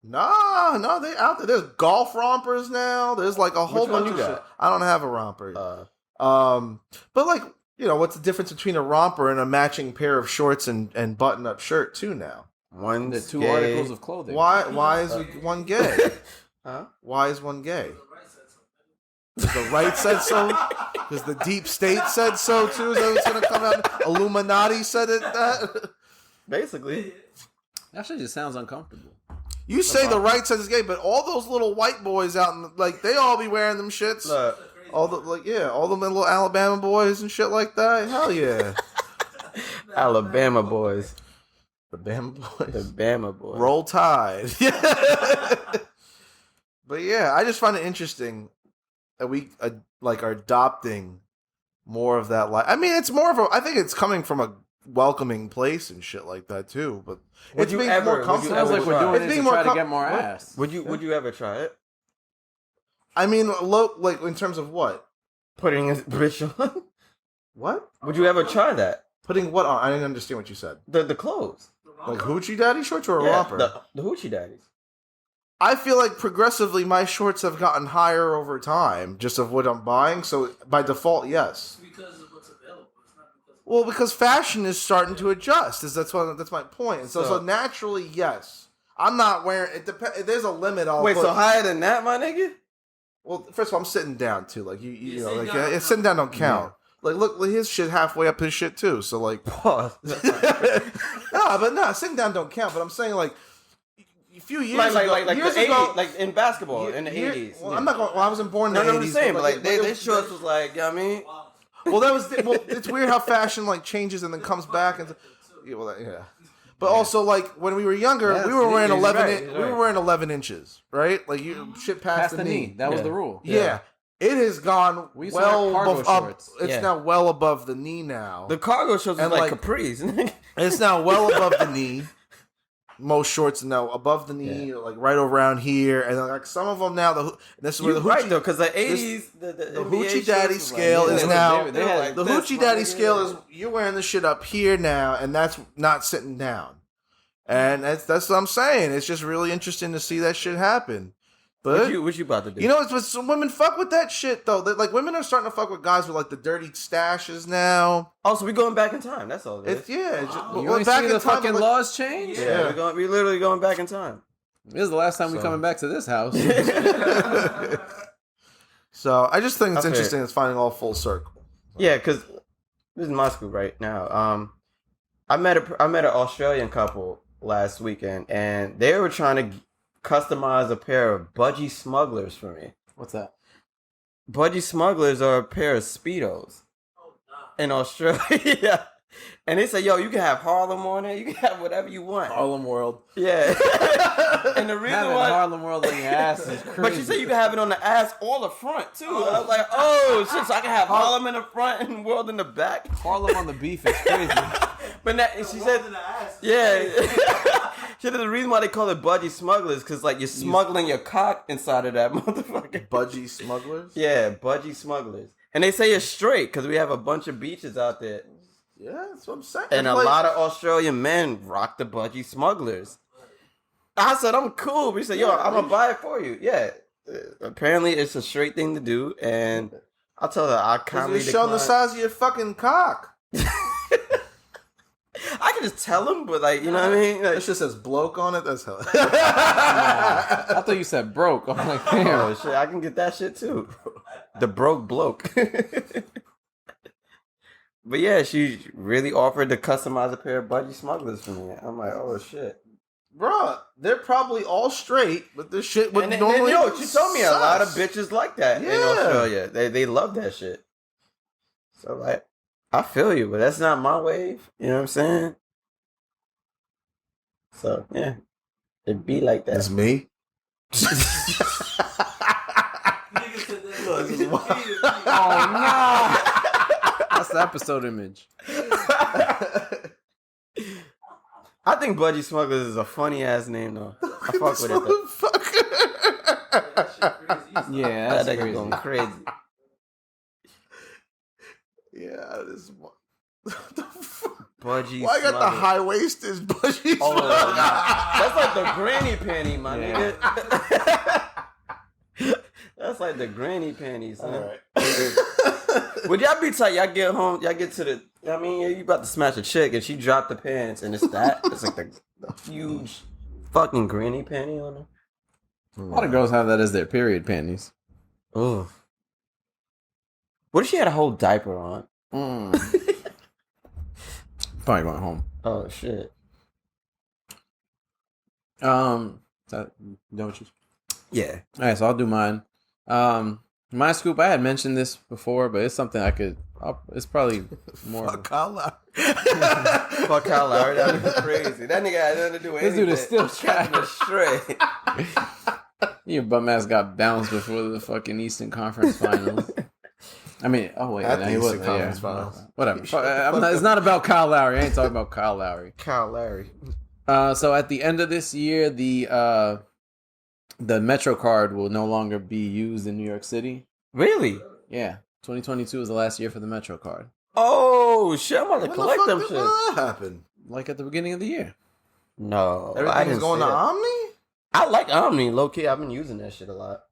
No, they out there. There's golf rompers now. There's like a whole Which one bunch you of got? shit. I don't have a romper. Uh, But like what's the difference between a romper and a matching pair of shorts and button up shirt too now? one The two gay. articles of clothing. Why is one gay? Huh? Why is one gay? The right said so? Because the deep state said so too? Is that what's going to come out? Illuminati said it that? Basically. That shit just sounds uncomfortable. You say the right says it's gay, but all those little white boys out in like they all be wearing them shits. Look, All the all the little Alabama boys and shit like that. Hell yeah. Alabama boys. The Bama boys. The Bama boys. Roll Tide. But yeah, I just find it interesting that we are adopting more of that life. I mean, it's more of a. I think it's coming from a welcoming place and shit like that too. But Would it's you being ever- more would you comfortable. Sounds ever like we're try? doing It's this to being more try to com- get more what? ass. Would you ever try it? I mean, like in terms of what? Putting a bitch on? What? Would you ever try that? Putting what on? I didn't understand what you said. The clothes. Like hoochie daddy shorts or a Yeah, romper? the hoochie daddies. I feel like progressively my shorts have gotten higher over time, just of what I'm buying. So by default, yes. Because of what's available. It's not because of Well, because fashion is starting to adjust. That's my point. And so So- naturally, yes. I'm not wearing it. There's a limit. Wait, so higher than that, my nigga? Well, first of all, I'm sitting down too. Like you know, sitting like down don't sitting down don't count. Like look, his shit halfway up his shit too. So like, Pause. no, sitting down don't count. But I'm saying like a few years like ago, the years 80s, ago, like in basketball in the 80s. Well, yeah. I'm not going. Well, I wasn't born in No, the no, 80s. I'm just saying, but like it- they shorts was like, you know what I mean? Well, that was. Well, it's weird how fashion like changes and then comes back and. Yeah, well, yeah. But also, like when we were younger, Yes, we were wearing he's 11. right, he's We were right. wearing 11 inches, right? Like you shit past, Past the knee. That was Yeah. the rule. Yeah. It has gone We used to wear well cargo above. shorts. It's Yeah. now well above the knee now. The cargo shorts is And, like like- capris. It's now well above the knee. Most shorts now above the knee, like right around here, and like some of them now. This is where You're the right hoochie, though, because the '80s, the the NBA hoochie daddy shorts was scale like, is yeah, now they had, like, the this, hoochie my daddy nigga. scale is you're wearing the shit up here now, and that's not sitting down, and that's what I'm saying. It's just really interesting to see that shit happen. But What you about to do? you know, it's what some women fuck with that shit though. Like women are starting to fuck with guys with like the dirty stashes now. Oh, so we going back in time. That's all it is. It's it's just, You well, ain't back see in the time, fucking like- laws change? Yeah, we literally going back in time. This is the last time we So- coming back to this house. So I just think it's That's interesting. fair. It's finding all full circle. Yeah, because this is my school right now. I met an Australian couple last weekend, and they were trying to customize a pair of budgie smugglers for me. What's that? Budgie smugglers are a pair of Speedos in Australia. And they say, yo, you can have Harlem on it. You can have whatever you want. Harlem World. Yeah. And the reason Having why... Harlem World on your ass is crazy. But she said you can have it on the ass or the front, too. I was like, oh, shit, so I can have Harlem in the front and World in the back. Harlem on the beef is crazy. But that, she said... Yeah. She said the reason why they call it budgie smugglers because, like, you're smuggling your cock inside of that motherfucker. Budgie smugglers? Yeah, budgie smugglers. And they say it's straight because we have a bunch of beaches out there. Yeah, that's what I'm saying. And a Like, lot of Australian men rock the budgie smugglers. I said, I'm cool. We said, yo, I'm going to buy it for you. Yeah. Apparently, it's a straight thing to do. And I told her, I kindly you're showing the decline. size of your fucking cock. I can just tell him, but, like, you know what I mean? Like, It just says bloke on it. That's hell. I thought you said broke. I'm like, damn. oh, shit, I can get that shit, too. The broke bloke. But, yeah, she really offered to customize a pair of budgie smugglers for me. I'm like, oh, shit. Bruh, they're probably all straight, but this shit would And normally. you know, she told me a lot of sus. bitches like that in Yeah. Australia. They love that shit. So like, I feel you, but that's not my wave. You know what I'm saying? So yeah, it'd be like that. It's me. Oh, no. That's the episode image. I think Budgie Smugglers is a funny ass name though. I fuck with it. Though. Yeah, That that's nigga crazy. going crazy. Yeah, this one. What the fuck? Budgie. Why I got the Smugglers. high waisted budgie? Oh, that's like the granny panty, my Yeah. nigga. That's like the granny panties. Huh? All right. Would y'all be tight? Y'all get home, y'all get to the. I mean, you about to smash a chick and she dropped the pants and it's that. It's like the huge fucking granny panty on her. A lot of girls have that as their period panties. Oh. What if she had a whole diaper on? Probably going home. Oh shit. Is that, don't you? Yeah. All right, so I'll do mine. My scoop, I had mentioned this before, but it's something I could. It's probably more. Fuck Kyle Lowry. Fuck Kyle Lowry. That nigga crazy. That nigga had nothing to do with This anything. dude is still Catching a stray. Your bum ass got bounced before the fucking Eastern Conference Finals. I mean, oh wait, At no, the he Eastern wasn't. Conference Yeah, Finals. whatever. It's not about Kyle Lowry. I ain't talking about Kyle Lowry. Kyle Lowry. So at the end of this year, the Metro card will no longer be used in New York City. Really? Yeah, 2022 is the last year for the Metro card. Oh shit! I'm about to When the collect fuck them did shit. that happen? Like at the beginning of the year. No, I Everything's didn't going see to it. Omni? I like Omni, low key. I've been using that shit a lot.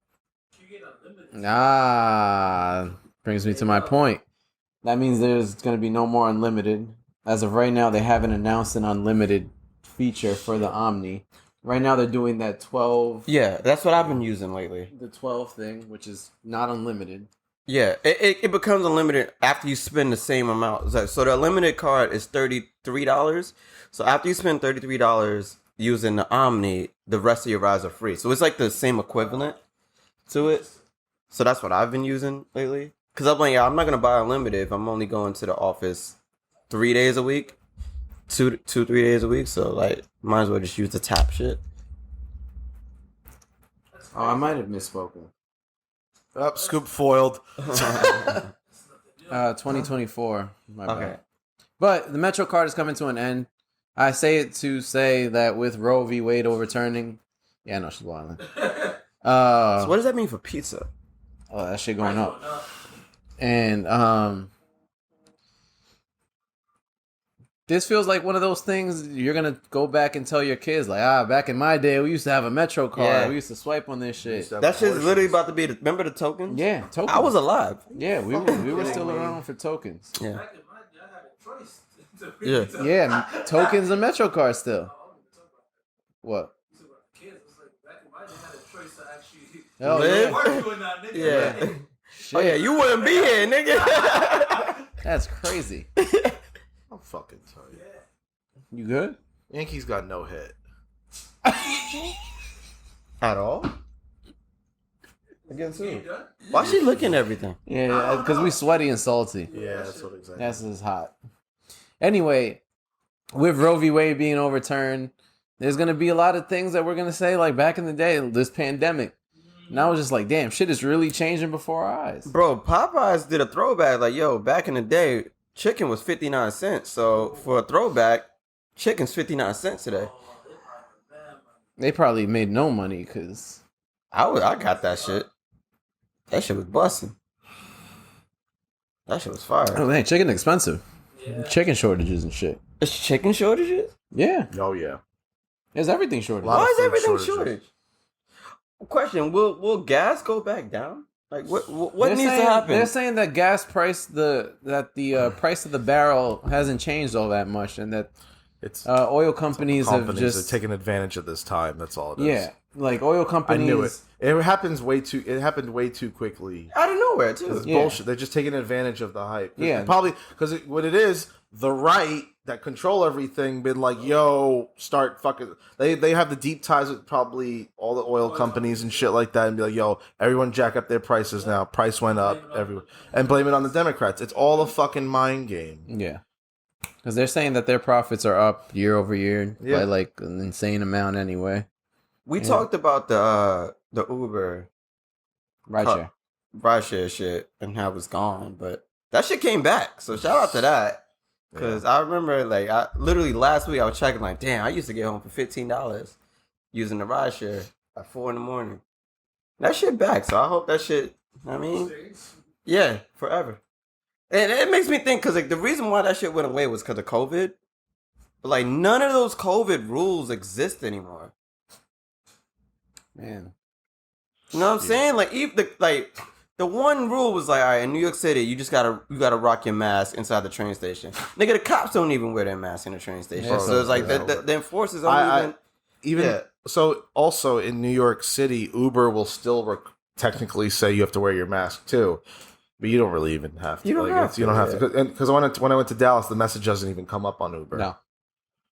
Brings me to my point. That means there's going to be no more unlimited. As of right now, they haven't announced an unlimited feature for the Omni. Right now, they're doing that 12, Yeah, that's what I've been using lately. the 12 thing, which is not unlimited. Yeah, it becomes unlimited after you spend the same amount. So the unlimited card is $33. So after you spend $33 using the Omni, the rest of your rides are free. So it's like the same equivalent to it. So that's what I've been using lately. Because I'm like, yeah, I'm not going to buy unlimited if I'm only going to the office 3 days a week. 2, 3 days a week. So like, might as well just use the tap shit. Oh, I might have misspoken. Up, scoop foiled. 2024. My bad. Okay. But the Metro card is coming to an end. I say it to say that with Roe v. Wade overturning, yeah, no, she's wilding. So what does that mean for pizza? Oh, that shit going up. And this feels like one of those things you're gonna go back and tell your kids, like, back in my day, we used to have a Metro card. Yeah. We used to swipe on this shit. That shit's literally about to be. Remember the tokens? Yeah, tokens. I was alive. Yeah, we were still around for tokens. Yeah. Back in my day, I had a choice. Yeah. Yeah, tokens and Metro cards still. What? Kids, it's like back in my day, I had a choice to actually. Oh, Live? yeah. We're doing that, nigga. Yeah. Shit. Oh yeah, you wouldn't be here, nigga. That's crazy. I'll fucking tell you. You good? Yankees got no hit. At all? Against who? Why she looking at everything? Yeah, because we sweaty and salty. Yeah, that's what exactly. That's just hot. Anyway, with Roe v. Wade being overturned, there's going to be a lot of things that we're going to say, like back in the day, this pandemic. And I was just like, damn, shit is really changing before our eyes. Bro, Popeyes did a throwback. Like, yo, back in the day, chicken was 59 cents. So for a throwback, chicken's 59 cents today. They probably made no money because... I got that shit. That shit was busting. That shit was fire. Oh, man, chicken expensive. Yeah. Chicken shortages and shit. It's chicken shortages? Yeah. Oh yeah. There's everything shortage. Why is food everything shortages. shortage? Question: Will gas go back down? Like what They're needs saying, to happen? They're saying that gas price the price of the barrel hasn't changed all that much, and that It's oil companies have companies just are taking advantage of this time. That's all it is. yeah, like oil I companies. knew it. It happened way too quickly. Out of nowhere too. It's Yeah. bullshit. They're just taking advantage of the hype. Yeah. Probably because what it is, the right that control everything been like, yo, start fucking. They have the deep ties with probably all the oil companies and shit like that, and be like, yo, everyone jack up their prices now. Price went up, everyone, and blame it on the Democrats. It's all a fucking mind game. Yeah, because they're saying that their profits are up year over year by like an insane amount anyway. We talked about the Uber Rideshare. shit and how it's gone, but that shit came back. So shout out to that. Cause I remember like I literally last week I was checking like, damn, I used to get home for $15 using the rideshare at 4 a.m. That shit back. So I hope that shit. I mean, yeah, forever. And it makes me think because like the reason why that shit went away was because of COVID. But like none of those COVID rules exist anymore. Man, You know what I'm saying? Like even the one rule was like, all right, in New York City, you gotta rock your mask inside the train station. Nigga, the cops don't even wear their mask in the train station. Yeah, so it's like the enforcers don't So also in New York City, Uber will still technically say you have to wear your mask too, but you don't really even have to. You don't have to. You don't have to. Because when I went to Dallas, the message doesn't even come up on Uber. no.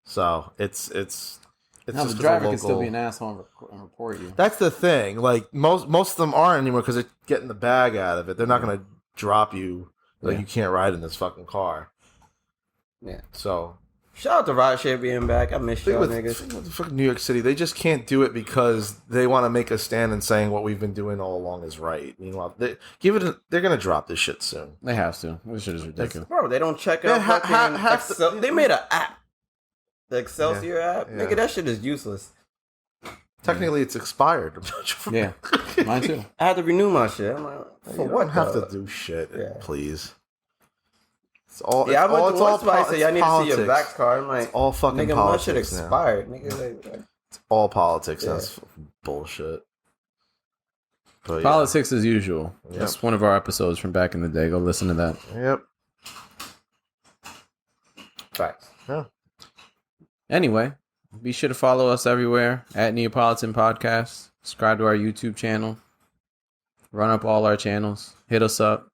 So it's Now just the 'cause driver of can still local- be an asshole and report you. That's the thing. Like most of them aren't anymore because they're getting the bag out of it. They're not gonna drop you. Like you can't ride in this fucking car. Yeah. So Shout out to rideshare being back. I miss y'all niggas. with fucking New York City, they just can't do it because they want to make a stand and saying what we've been doing all along is right. Meanwhile, they're gonna drop this shit soon. They have to. This shit is ridiculous. Bro, they don't check Yeah, out fucking Excel. to- They made an app. The Excelsior app. Yeah. Nigga, that shit is useless. Technically, it's expired. Yeah, mine too. I had to renew my shit. I'm like, for You what? don't have though? to do shit, Yeah. please. It's all. Yeah, I went it's to all one spot. Say, I need to see your politics. vax card. I'm like, It's all fucking nigga, my shit politics now. expired. Nigga, like, All politics. Yeah. That's bullshit. But Politics as usual. Yep. That's one of our episodes from back in the day. Go listen to that. Yep. facts. Yeah. Anyway, be sure to follow us everywhere at Neapolitan Podcast. Subscribe to our YouTube channel. Run up all our channels. Hit us up.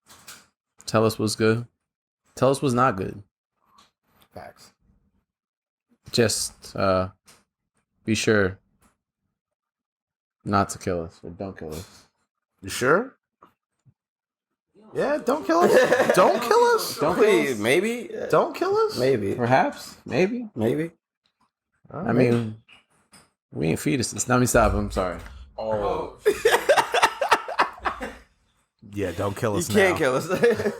Tell us what's good. Tell us what's not good. Facts. Just be sure not to kill us or don't kill us. You sure? Yeah, don't kill us. Don't kill us. Don't Please, kill us. maybe. Don't kill us. Maybe. Perhaps, maybe. Maybe. I mean, we ain't fetuses. Let me stop. I'm sorry. Oh. Yeah, don't kill You us. can't now. kill us.